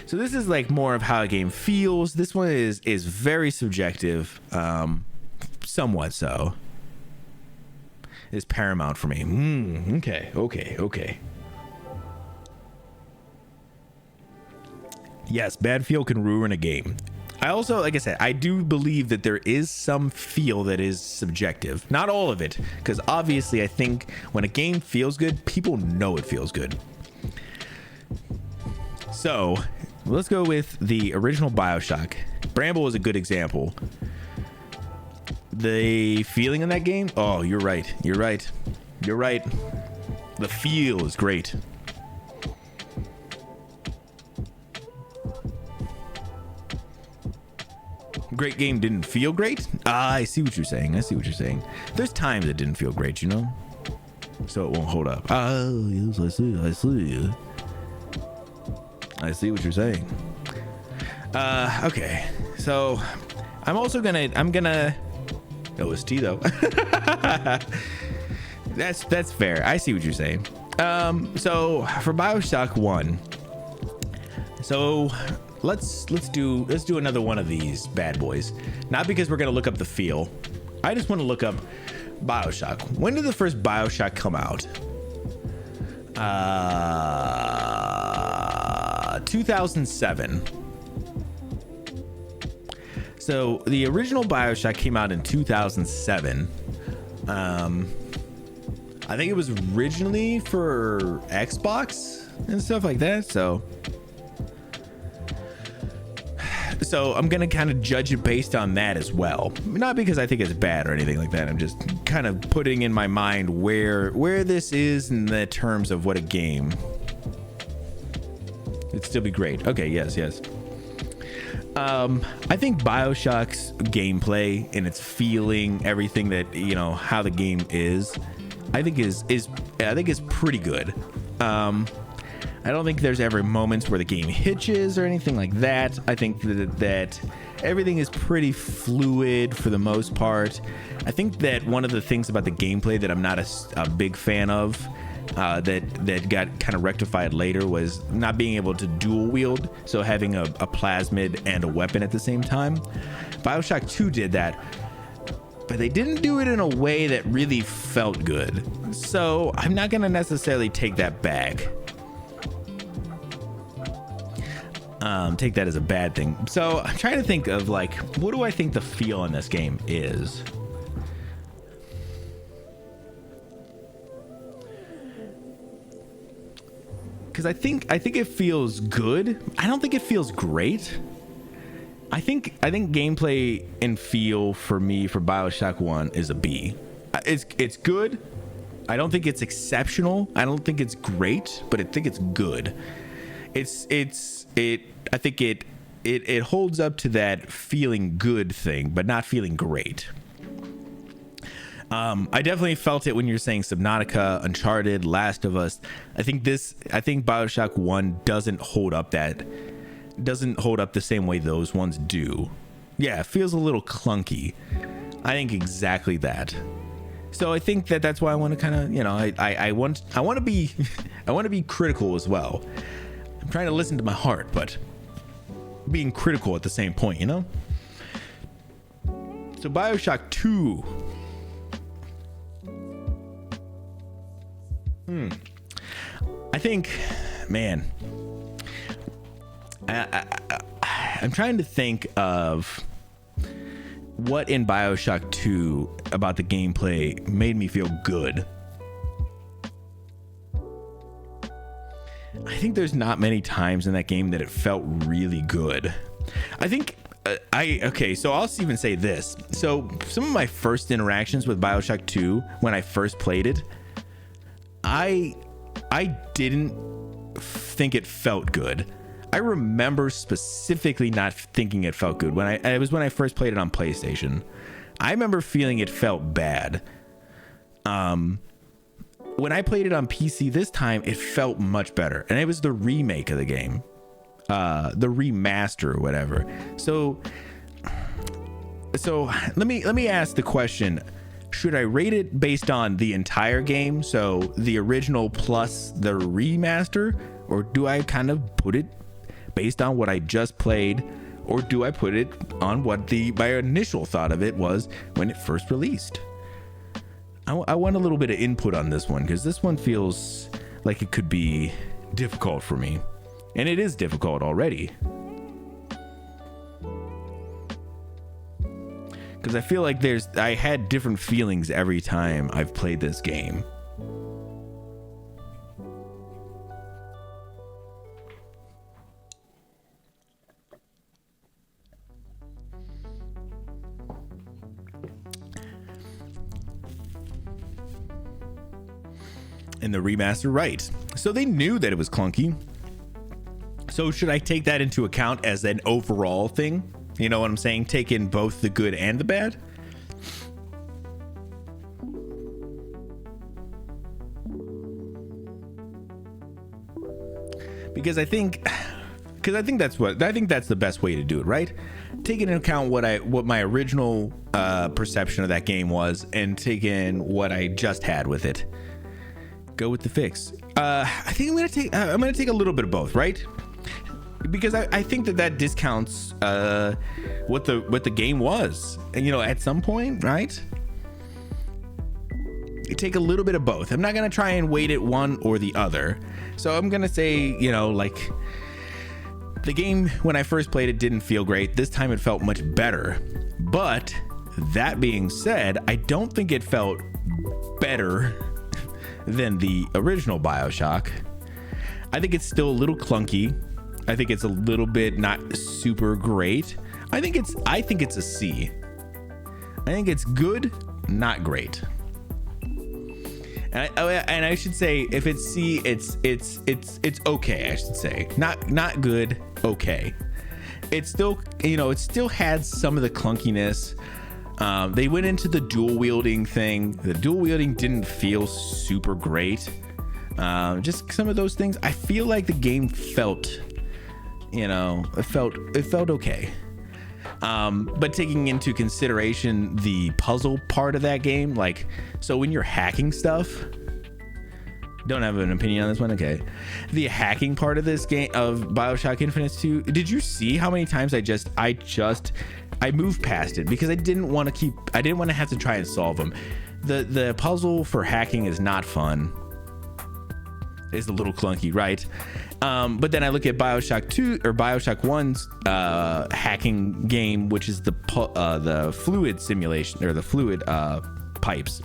So this is like more of how a game feels. This one is very subjective, somewhat so. It's paramount for me. Okay. Yes, bad feel can ruin a game. I also, like I said, I do believe that there is some feel that is subjective. Not all of it, because obviously I think when a game feels good, people know it feels good. So let's go with the original Bioshock. Bramble is a good example. The feeling in that game, oh, you're right. The feel is great. great game didn't feel great. I see what you're saying. I see what you're saying. There's times it didn't feel great, you know, so it won't hold up. Oh, yes, I see. I see. I see what you're saying. Okay, so I'm gonna OST though. That's fair. I see what you're saying. So for Bioshock 1, so let's do another one of these bad boys. Not because we're gonna look up the feel. I just want to look up Bioshock. When did the first Bioshock come out? 2007. So the original Bioshock came out in 2007. I think it was originally for Xbox and stuff like that. So I'm gonna kind of judge it based on that as well. Not because I think it's bad or anything like that. I'm just kind of putting in my mind where this is in the terms of what a game. It'd still be great. Okay, yes. I think Bioshock's gameplay and its feeling, everything that, you know, how the game is, I think is pretty good. I don't think there's ever moments where the game hitches or anything like that. I think that everything is pretty fluid for the most part. I think that one of the things about the gameplay that I'm not a big fan of, that got kind of rectified later, was not being able to dual wield, so having a plasmid and a weapon at the same time. Bioshock 2 did that, but they didn't do it in a way that really felt good. So I'm not gonna necessarily take that back. Take that as a bad thing. So I'm trying to think of, like, what do I think the feel in this game is? Because I think it feels good. I don't think it feels great. I think gameplay and feel for me for Bioshock 1 is a B. It's good. I don't think it's exceptional. I don't think it's great, but I think it's good. I think it holds up to that feeling good thing, but not feeling great. I definitely felt it when you're saying Subnautica, Uncharted, Last of Us. I think Bioshock 1 doesn't hold up the same way those ones do. Yeah, it feels a little clunky. I think exactly that. So I think that's why I want to kind of, you know, I want to be I want to be critical as well. I'm trying to listen to my heart, but being critical at the same point, you know? So Bioshock 2. I think, man, I'm trying to think of what in Bioshock 2 about the gameplay made me feel good. I think there's not many times in that game that it felt really good. I think so I'll even say this. So some of my first interactions with Bioshock 2, when I first played it, I didn't think it felt good. I remember specifically not thinking it felt good when I first played it on PlayStation. I remember feeling it felt bad. When I played it on PC this time, it felt much better, and it was the remake of the game, the remaster or whatever. So let me ask the question: should I rate it based on the entire game, so the original plus the remaster, or do I kind of put it based on what I just played, or do I put it on what my initial thought of it was when it first released? I want a little bit of input on this one, because this one feels like it could be difficult for me, and it is difficult already. Because I feel like I had different feelings every time I've played this game. In the remaster, right? So they knew that it was clunky. So should I take that into account as an overall thing? You know what I'm saying? Take in both the good and the bad. Because I think that's the best way to do it, right? Taking into account what my original perception of that game was, and take in what I just had with it. Go with the fix. I think I'm gonna take a little bit of both, right? Because I think that discounts what the game was, and at some point, right? You take a little bit of both. I'm not gonna try and weight it one or the other. So I'm gonna say, like, the game when I first played it didn't feel great. This time it felt much better. But that being said, I don't think it felt better than the original Bioshock. I think it's still a little clunky. I think it's a little bit not super great. I think it's a C. I think it's good, not great. And I should say, if it's C, it's okay. I should say, not good, okay. It still, it still had some of the clunkiness. They went into the dual wielding thing. The dual wielding didn't feel super great. Just some of those things. I feel like the game felt, it felt okay. But taking into consideration the puzzle part of that game, like, so when you're hacking stuff, don't have an opinion on this one. Okay. The hacking part of this game of Bioshock Infinite 2, did you see how many times I moved past it because I didn't want to have to try and solve them. The puzzle for hacking is not fun. It's a little clunky, right? But then I look at Bioshock 2 or Bioshock 1's hacking game, which is the fluid simulation, or the fluid pipes,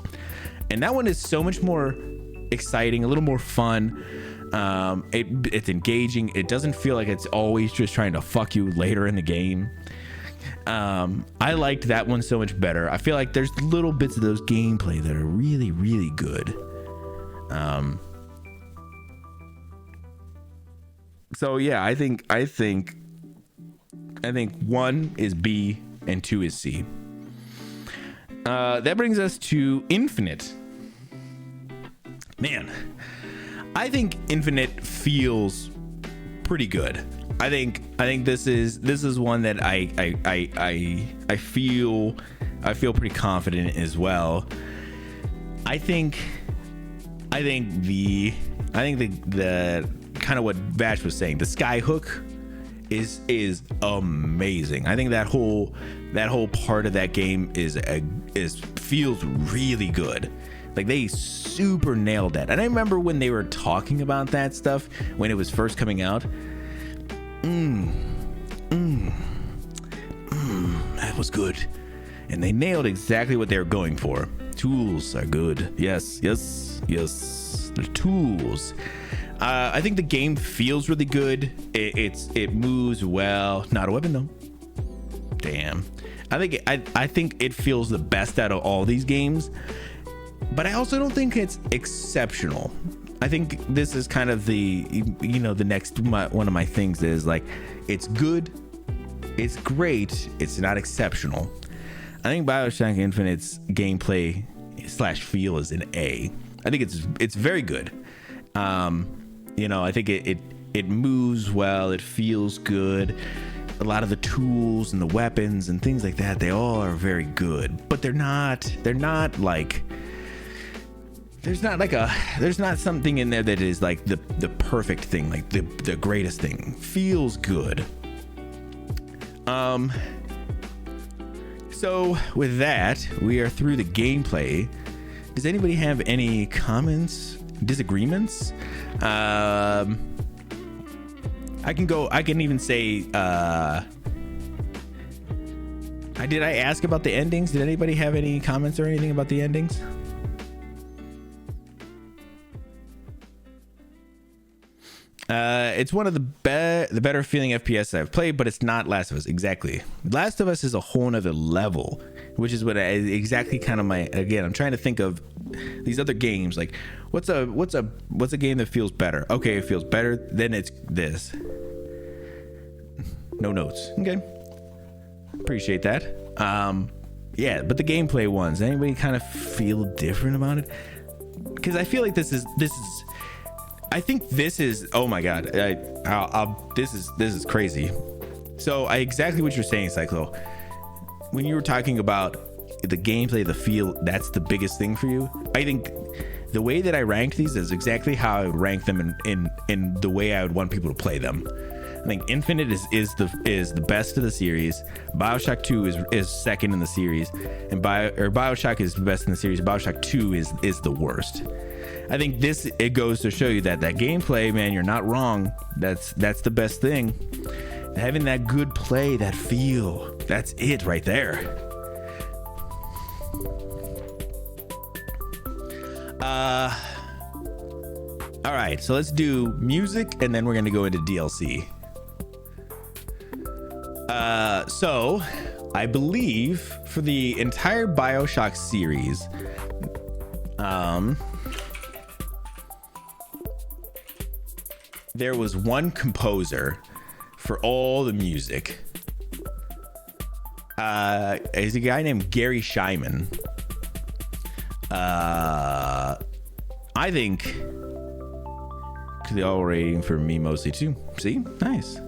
and that one is so much more exciting, a little more fun. It's engaging. It doesn't feel like it's always just trying to fuck you later in the game. I liked that one so much better. I feel like there's little bits of those gameplay that are really, really good. So yeah, I think 1 is B and 2 is C. That brings us to Infinite. Man, I think Infinite feels pretty good. I think this is one that I feel pretty confident in as well. I think the kind of what Vash was saying, the sky hook is amazing. I think that whole part of that game feels really good. Like, they super nailed that. And I remember when they were talking about that stuff when it was first coming out. That was good. And they nailed exactly what they were going for. Tools are good. Yes. The tools. I think the game feels really good. It moves well. Not a weapon though. Damn. I think it feels the best out of all these games. But I also don't think it's exceptional. I think this is kind of the next one of my things is, like, it's good, it's great, it's not exceptional. I think Bioshock Infinite's gameplay / feel is an A. I think it's very good. I think it moves well, it feels good. A lot of the tools and the weapons and things like that, they all are very good, but they're not like, there's not something in there that is like the perfect thing, like the greatest thing. Feels good. So with that, we are through the gameplay. Does anybody have any comments, disagreements? I can even say, did I ask about the endings? Did anybody have any comments or anything about the endings? It's one of the better feeling FPS I've played, but it's not Last of Us. Exactly. Last of Us is a whole nother level, which is what exactly kind of again, I'm trying to think of these other games. Like, what's a game that feels better? Okay, it feels better. Then it's this. No notes. Okay. Appreciate that. Yeah, but the gameplay ones, anybody kind of feel different about it? Because I feel like this is I think this is, oh my god, this is crazy. So exactly what you're saying, Cyclo. When you were talking about the gameplay, the feel, that's the biggest thing for you. I think the way that I ranked these is exactly how I would rank them in the way I would want people to play them. I think Infinite is the best of the series. Bioshock 2 is second in the series, and Bioshock is the best in the series. Bioshock 2 is the worst. I think it goes to show you that gameplay, man, you're not wrong. That's the best thing. Having that good play, that feel, that's it right there. All right, so let's do music, and then we're gonna go into DLC. So I believe for the entire Bioshock series, there was one composer for all the music. Is a guy named Gary Scheinman. I think the all rating for me mostly too. See, nice.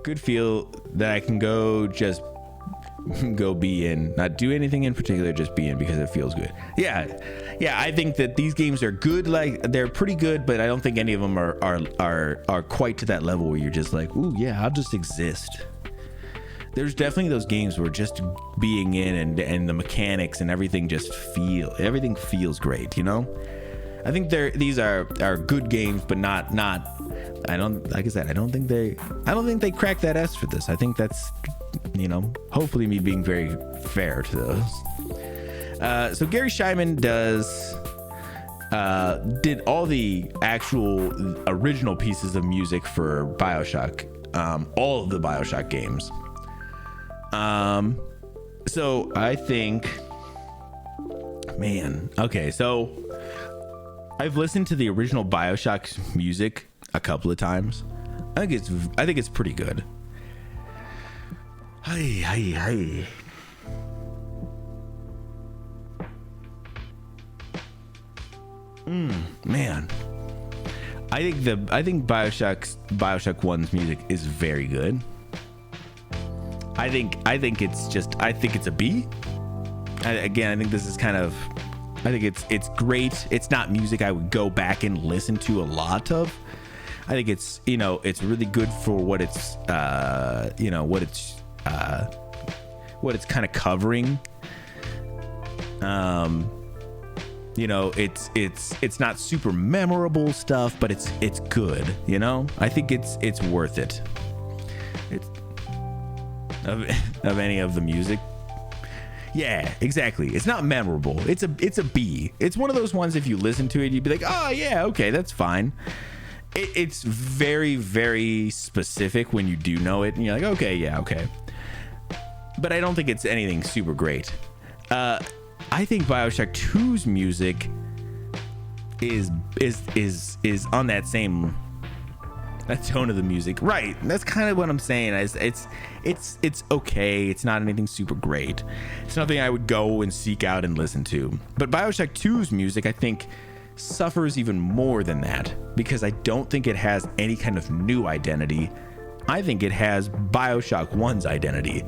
Good feel that I can go be in, not do anything in particular, just be in because it feels good. Yeah, I think that these games are good, like they're pretty good, but I don't think any of them are quite to that level where you're just like, ooh yeah, I'll just exist. There's definitely those games where just being in and the mechanics and everything everything feels great, you know? I think these are good games, but not I don't think they crack that S for this. I think that's, you know, hopefully me being very fair to those. So Gary Scheinman did all the actual original pieces of music for Bioshock, all of the Bioshock games. So I think, man, okay, so I've listened to the original Bioshock music a couple of times. I think it's pretty good. Hi. Man, I think Bioshock 1's music is very good. I think it's a B. I think this is kind of, I think it's great. It's not music I would go back and listen to a lot of. I think it's, you know, it's really good for what it's kind of covering. You know, it's not super memorable stuff, but it's good, you know? I think it's worth it. It's of any of the music. Yeah, exactly. It's not memorable. It's a B. It's one of those ones, if you listen to it, you'd be like, oh yeah, okay, that's fine. It's very, very specific when you do know it, and you're like, okay, yeah, okay. But I don't think it's anything super great. I think Bioshock 2's music is on that same, that tone of the music, right? That's kind of what I'm saying. It's okay. It's not anything super great. It's nothing I would go and seek out and listen to. But Bioshock 2's music, I think, suffers even more than that, because I don't think it has any kind of new identity. I think it has Bioshock 1's identity.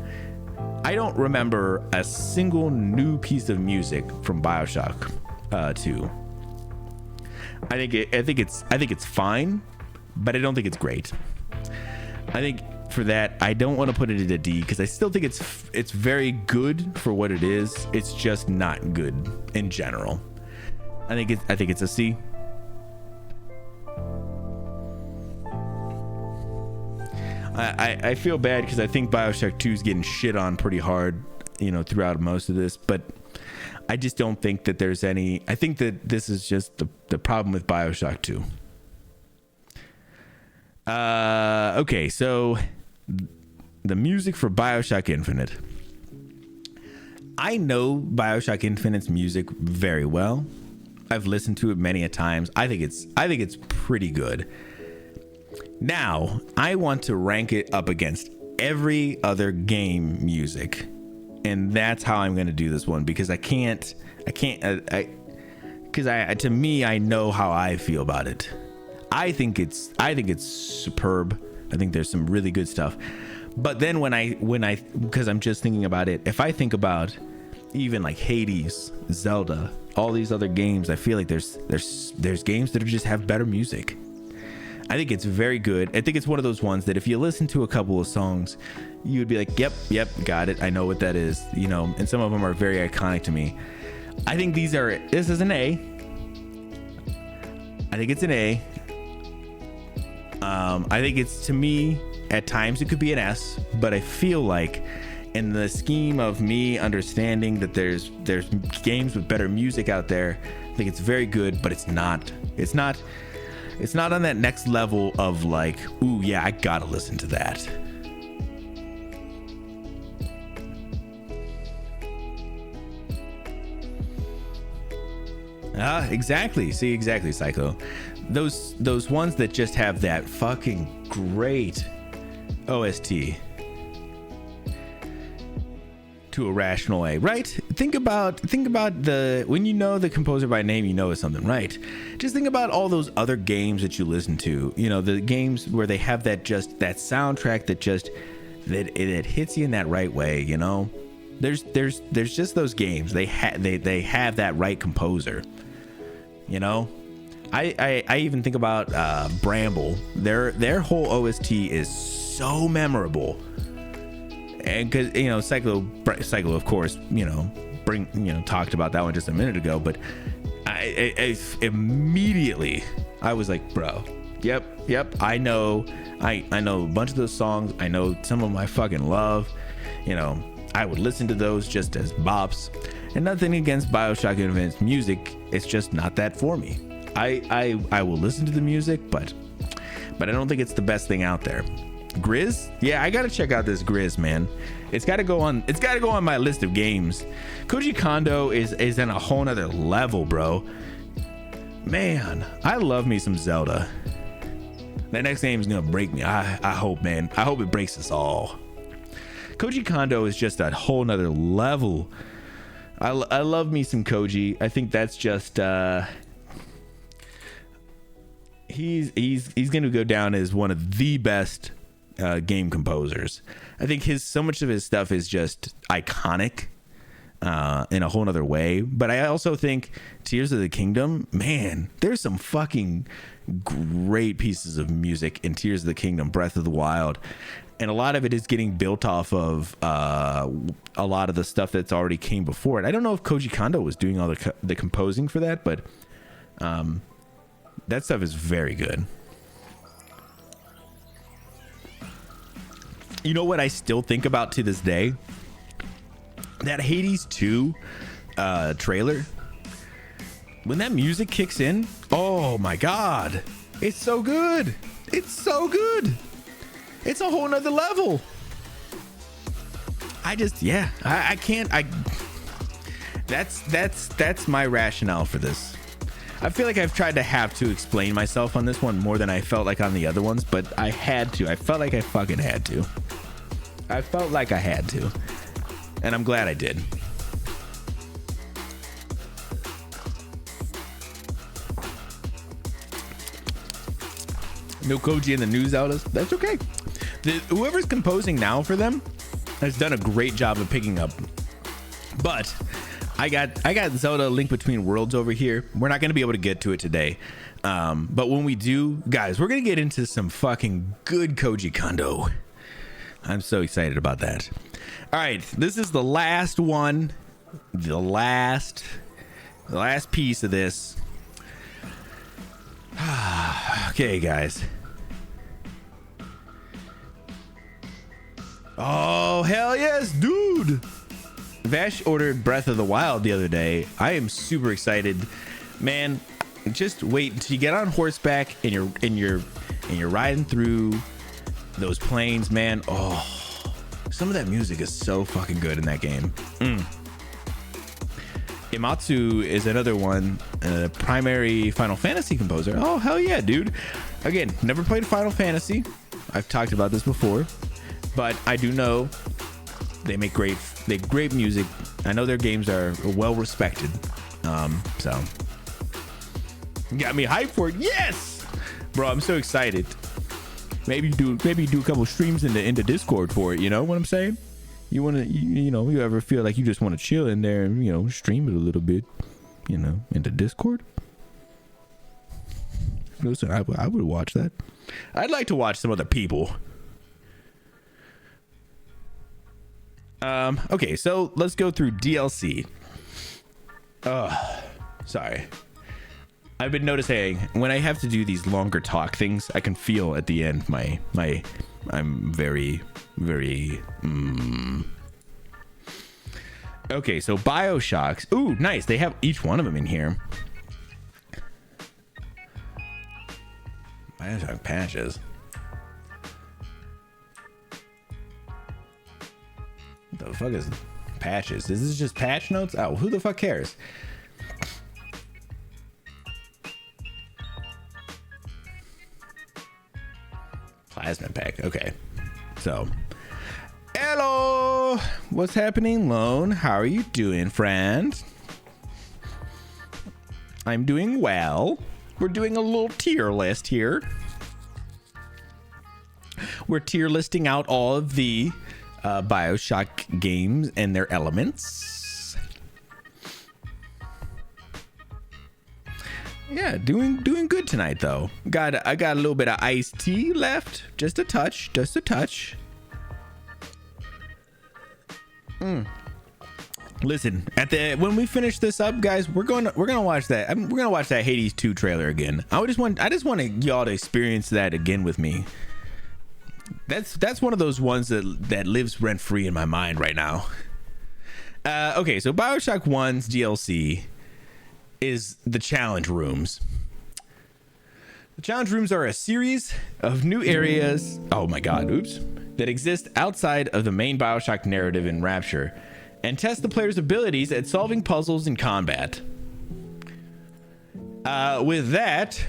I don't remember a single new piece of music from Bioshock 2. I think it's fine, but I don't think it's great. I think for that, I don't want to put it at a D, because I still think it's very good for what it is. It's just not good in general. I think it's a C. I feel bad because I think Bioshock 2 is getting shit on pretty hard, you know, throughout most of this, but I just don't think that there's any. I think that this is just the problem with Bioshock 2. Okay, so the music for Bioshock Infinite. I know Bioshock Infinite's music very well. I've listened to it many a times. I think it's pretty good. Now, I want to rank it up against every other game music. And that's how I'm going to do this one, because I can't, because to me, I know how I feel about it. I think it's superb. I think there's some really good stuff. But then when I, because I'm just thinking about it, if I think about even like Hades, Zelda, all these other games, I feel like there's games that just have better music. I think it's very good. I think it's one of those ones that if you listen to a couple of songs, you would be like, yep, got it. I know what that is, you know, and some of them are very iconic to me. I think this is an A. I think it's an A. I think it's, to me, at times it could be an S, but I feel like in the scheme of me understanding that there's games with better music out there, I think it's very good, but it's not on that next level of like, ooh, yeah, I gotta listen to that. Exactly. See, exactly, Psycho. Those ones that just have that fucking great OST to a rational A, right? Think about when you know the composer by name, you know it's something, right? Just think about all those other games that you listen to, you know, the games where they have that soundtrack that hits you in that right way, you know. There's just those games, they have that right composer, you know. I even think about Bramble. Their whole OST is so memorable. And because, you know, Cyclo, of course, you know, talked about that one just a minute ago, but I immediately I was like, bro, yep, I know a bunch of those songs. I know some of them I fucking love. You know, I would listen to those just as bops. And nothing against Bioshock Infinite's music, it's just not that for me. I will listen to the music, but I don't think it's the best thing out there. Grizz? Yeah, I gotta check out this Grizz, man. It's gotta go on my list of games. Koji Kondo is in a whole nother level, bro. Man, I love me some Zelda. That next game is gonna break me. I hope, man. I hope it breaks us all. Koji Kondo is just a whole nother level. I love me some Koji. I think that's just he's gonna go down as one of the best game composers. I think so much of his stuff is just iconic in a whole nother way. But I also think Tears of the Kingdom, man, there's some fucking great pieces of music in Tears of the Kingdom, Breath of the Wild. And a lot of it is getting built off of a lot of the stuff that's already came before it. I don't know if Koji Kondo was doing all the composing for that, but that stuff is very good. You know what I still think about to this day? That Hades 2 trailer. When that music kicks in, oh my god. It's so good. It's so good. It's a whole nother level. I can't. That's my rationale for this. I feel like I've tried to have to explain myself on this one more than I felt like on the other ones, but I had to. I felt like I fucking had to. I felt like I had to. And I'm glad I did. No Koji in the new Zeldas. That's okay. Whoever's composing now for them has done a great job of picking up. But I got Zelda Link Between Worlds over here. We're not going to be able to get to it today. But when we do, guys, we're going to get into some fucking good Koji Kondo. I'm so excited about that. All right, this is the last one. The last piece of this. Okay, guys. Oh, hell yes, dude. Vash ordered Breath of the Wild the other day. I am super excited, man. Just wait until you get on horseback and you're riding through those plains, man. Oh, some of that music is so fucking good in that game. Imatsu is another one, primary Final Fantasy composer. Oh, hell yeah, dude. Again, never played Final Fantasy. I've talked about this before. but I do know they make great music. I know their games are well respected. So got me hyped for it. Yes, bro, I'm so excited. Maybe do a couple streams in the Discord for it. You know what I'm saying? You want to, you ever feel like you just want to chill in there and stream it a little bit, into Discord? Listen, I would watch that. I'd like to watch some other people. Okay, so let's go through DLC. Sorry. I've been noticing when I have to do these longer talk things, I can feel at the end I'm very, very. Okay, so Bioshocks. Ooh, nice. They have each one of them in here. Bioshock patches. What the fuck is patches? Is this just patch notes? Oh, who the fuck cares? Plasma pack. Okay. So, hello. What's happening, Lone? How are you doing, friend? I'm doing well. We're doing a little tier list here. We're tier listing out all of the Bioshock games and their elements. Yeah, doing good tonight though. I got a little bit of iced tea left, just a touch. Listen, when we finish this up, guys, we're gonna watch that. We're gonna watch that Hades 2 trailer again. I just want y'all to experience that again with me. That's one of those ones that lives rent free in my mind right now. Okay, so Bioshock 1's DLC is the challenge rooms. The challenge rooms are a series of new areas. Oh my god, oops. That exist outside of the main Bioshock narrative in Rapture and test the player's abilities at solving puzzles in combat. With that,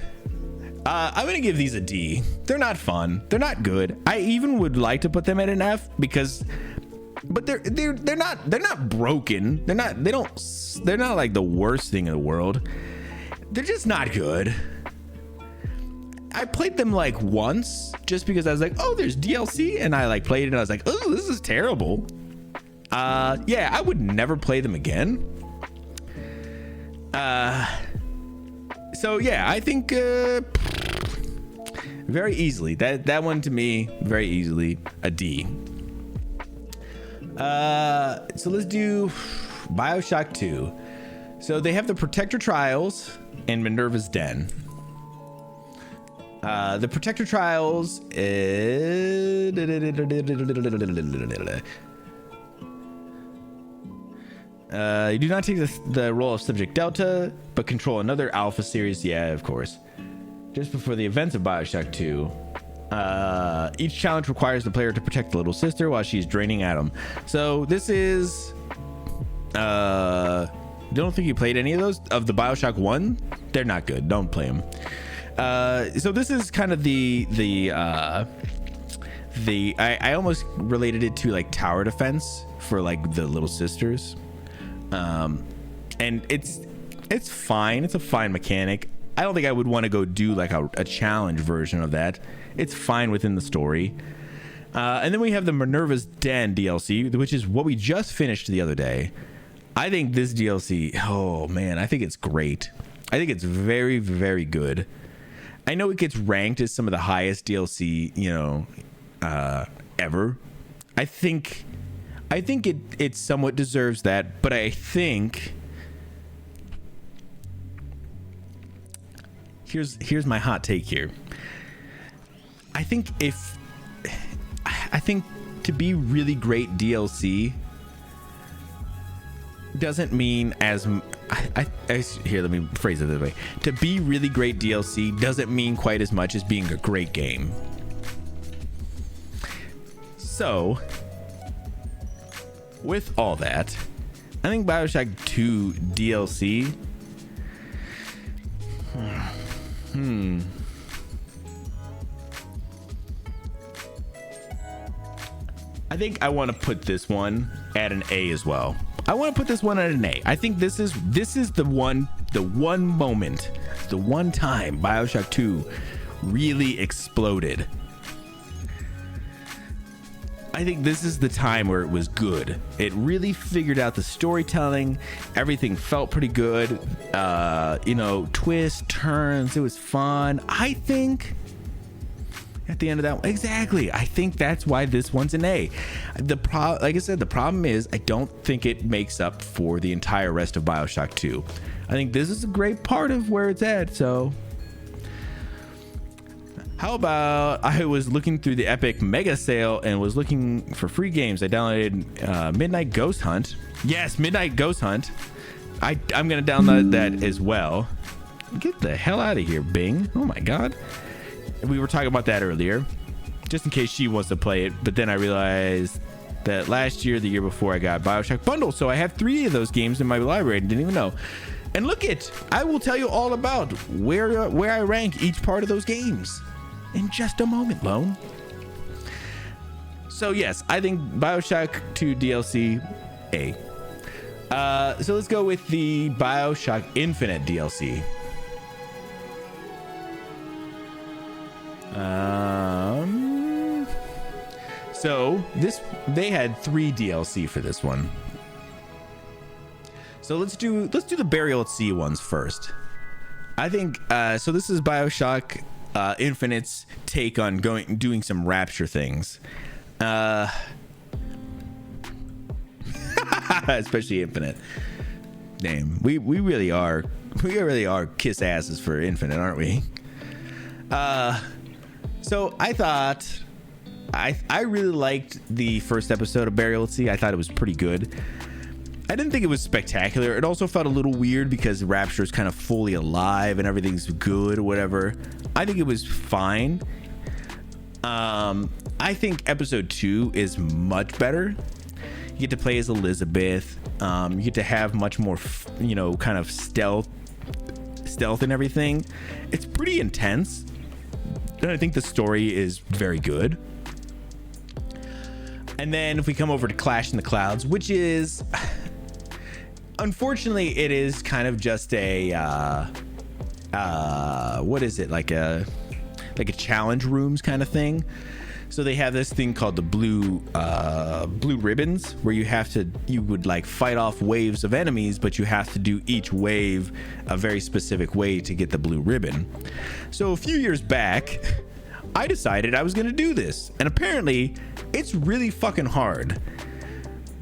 I'm gonna give these a D. They're not fun. They're not good. I even would like to put them at an F but they're not broken. They're not like the worst thing in the world. They're just not good. I played them like once just because I was like, oh, there's DLC, and I like played it and I was like, oh, this is terrible. Yeah, I would never play them again. So yeah, I think very easily that one to me, very easily a D. So let's do Bioshock 2. So they have the Protector Trials and Minerva's Den. The Protector Trials is... you do not take the role of Subject Delta, but control another Alpha series. Yeah, of course. Just before the events of Bioshock 2. Each challenge requires the player to protect the little sister while she's draining Adam. So this is... don't think you played any of those of the Bioshock 1. They're not good. Don't play them. So this is kind of I almost related it to like tower defense for like the little sisters. And it's fine. It's a fine mechanic. I don't think I would want to go do like a challenge version of that. It's fine within the story. And then we have the Minerva's Den DLC, which is what we just finished the other day. I think this DLC, oh man, I think it's great. I think it's very, very good. I know it gets ranked as some of the highest DLC, ever. I think it somewhat deserves that, but I think here's my hot take here. I think to be really great DLC doesn't mean here, let me phrase it this way. To be really great DLC doesn't mean quite as much as being a great game. So, with all that, I think Bioshock 2 DLC I think I want to put this one at an A as well. I want to put this one at an A. I think this is the one moment, the one time Bioshock 2 really exploded. I think this is the time where it was good. It really figured out the storytelling. Everything felt pretty good. Twists, turns. It was fun. I think at the end of that, exactly. I think that's why this one's an A. Like I said, the problem is I don't think it makes up for the entire rest of Bioshock 2. I think this is a great part of where it's at. So how about, I was looking through the Epic Mega Sale and was looking for free games. I downloaded Midnight Ghost Hunt. Yes, Midnight Ghost Hunt. I'm going to download that as well. Get the hell out of here, Bing. Oh my God. We were talking about that earlier, just in case she wants to play it. But then I realized that last year, the year before, I got Bioshock Bundle. So I have 3 of those games in my library. I didn't even know. And look I will tell you all about where I rank each part of those games in just a moment, Lone. So yes, I think Bioshock 2 DLC, A. So let's go with the Bioshock Infinite DLC. So they had 3 DLC for this one. So let's do the Burial at Sea ones first. I think so this is Bioshock Infinite's take on doing some Rapture things. Especially Infinite. Damn, we really are kiss asses for Infinite, aren't we? So I thought I really liked the first episode of Burial at Sea. I thought it was pretty good. I didn't think it was spectacular. It also felt a little weird because Rapture is kind of fully alive and everything's good or whatever. I think it was fine. I think episode 2 is much better. You get to play as Elizabeth. You get to have much more, kind of stealth and everything. It's pretty intense. And I think the story is very good. And then if we come over to Clash in the Clouds, which is, unfortunately, it is kind of just a, what is it? Like a challenge rooms kind of thing. So they have this thing called the blue ribbons, where you would like fight off waves of enemies, but you have to do each wave a very specific way to get the blue ribbon. So a few years back, I decided I was going to do this, and apparently it's really fucking hard,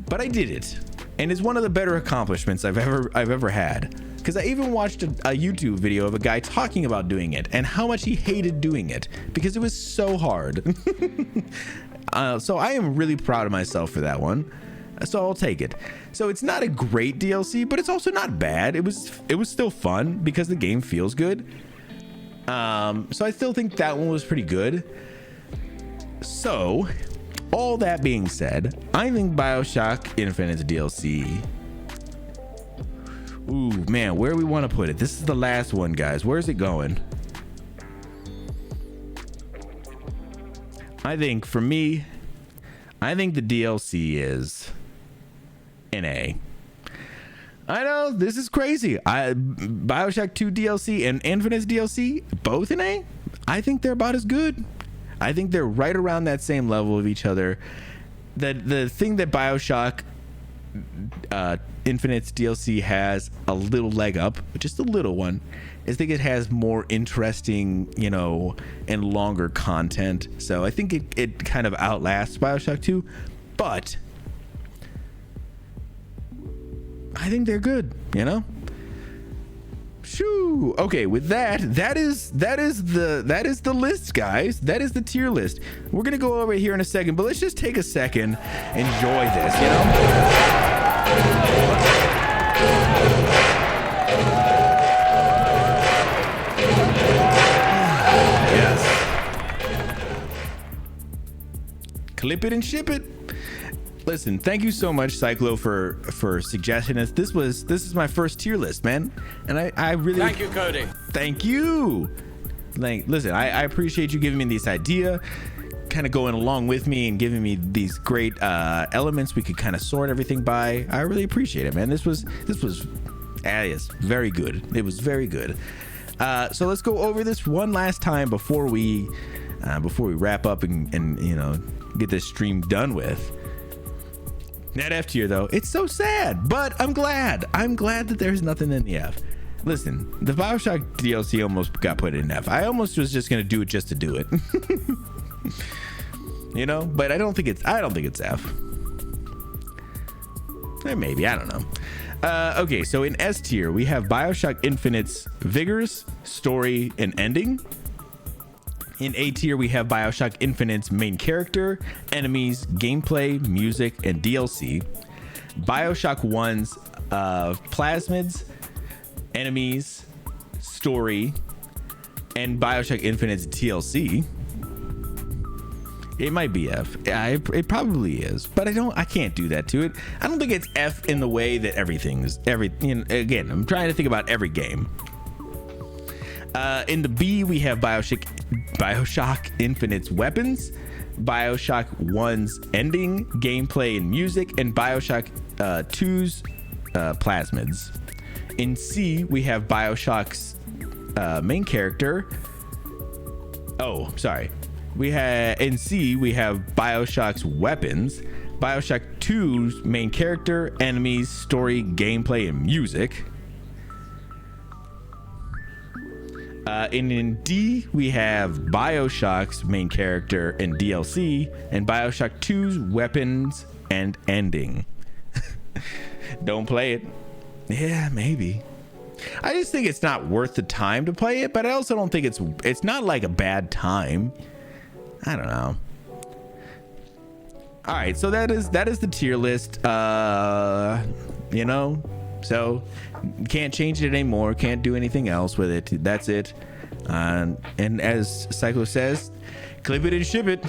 but I did it, and it's one of the better accomplishments I've ever had. Because I even watched a YouTube video of a guy talking about doing it and how much he hated doing it because it was so hard. So I am really proud of myself for that one. So I'll take it. So it's not a great DLC, but it's also not bad. It was still fun because the game feels good. So I still think that one was pretty good. So all that being said, I think Bioshock Infinite's DLC. Ooh, man, where do we want to put it? This is the last one, guys. Where's it going? I think, for me, I think the DLC is an A. I know, this is crazy. Bioshock 2 DLC and Infinite's DLC, both an A? I think they're about as good. I think they're right around that same level of each other. The thing that Bioshock Infinite's DLC has a little leg up, just a little one, is I think it has more interesting, and longer content. So I think it kind of outlasts Bioshock 2, but I think they're good, Shoo. Okay, with that is the list, guys. That is the tier list. We're gonna go over here in a second, but let's just take a second, enjoy this, Yes. Clip it and ship it. Listen, thank you so much, Cyclo, for suggesting this. This is my first tier list, man, and I really thank you, Cody. Thank you. Listen, I appreciate you giving me this idea, kind of going along with me and giving me these great elements we could kind of sort everything by. I really appreciate it, man. This was yes, very good. It was very good. So let's go over this one last time before we wrap up and get this stream done with. That F tier though, it's so sad, but I'm glad that there's nothing in the F. Listen, the Bioshock DLC almost got put in F. I almost was just gonna do it just to do it. But I don't think it's F. Maybe, I don't know. Okay, so in S tier we have Bioshock Infinite's vigorous story and ending. In A tier we have Bioshock Infinite's main character, enemies, gameplay, music, and DLC. Bioshock 1's plasmids, enemies, story, and Bioshock Infinite's TLC. It might be F. It probably is, but I can't do that to it. I don't think it's F in the way that again, I'm trying to think about every game. In the B, we have Bioshock Infinite's weapons, Bioshock 1's ending, gameplay, and music, and Bioshock 2's plasmids. In C, we have Bioshock's main character. In C, we have Bioshock's weapons, Bioshock 2's main character, enemies, story, gameplay, and music. In D, we have Bioshock's main character and DLC, and Bioshock 2's weapons and ending. Don't play it. Yeah, maybe. I just think it's not worth the time to play it, but I also don't think it's not like a bad time. I don't know. All right, so that is the tier list. So can't change it anymore. Can't do anything else with it. That's it. And as Psycho says, clip it and ship it.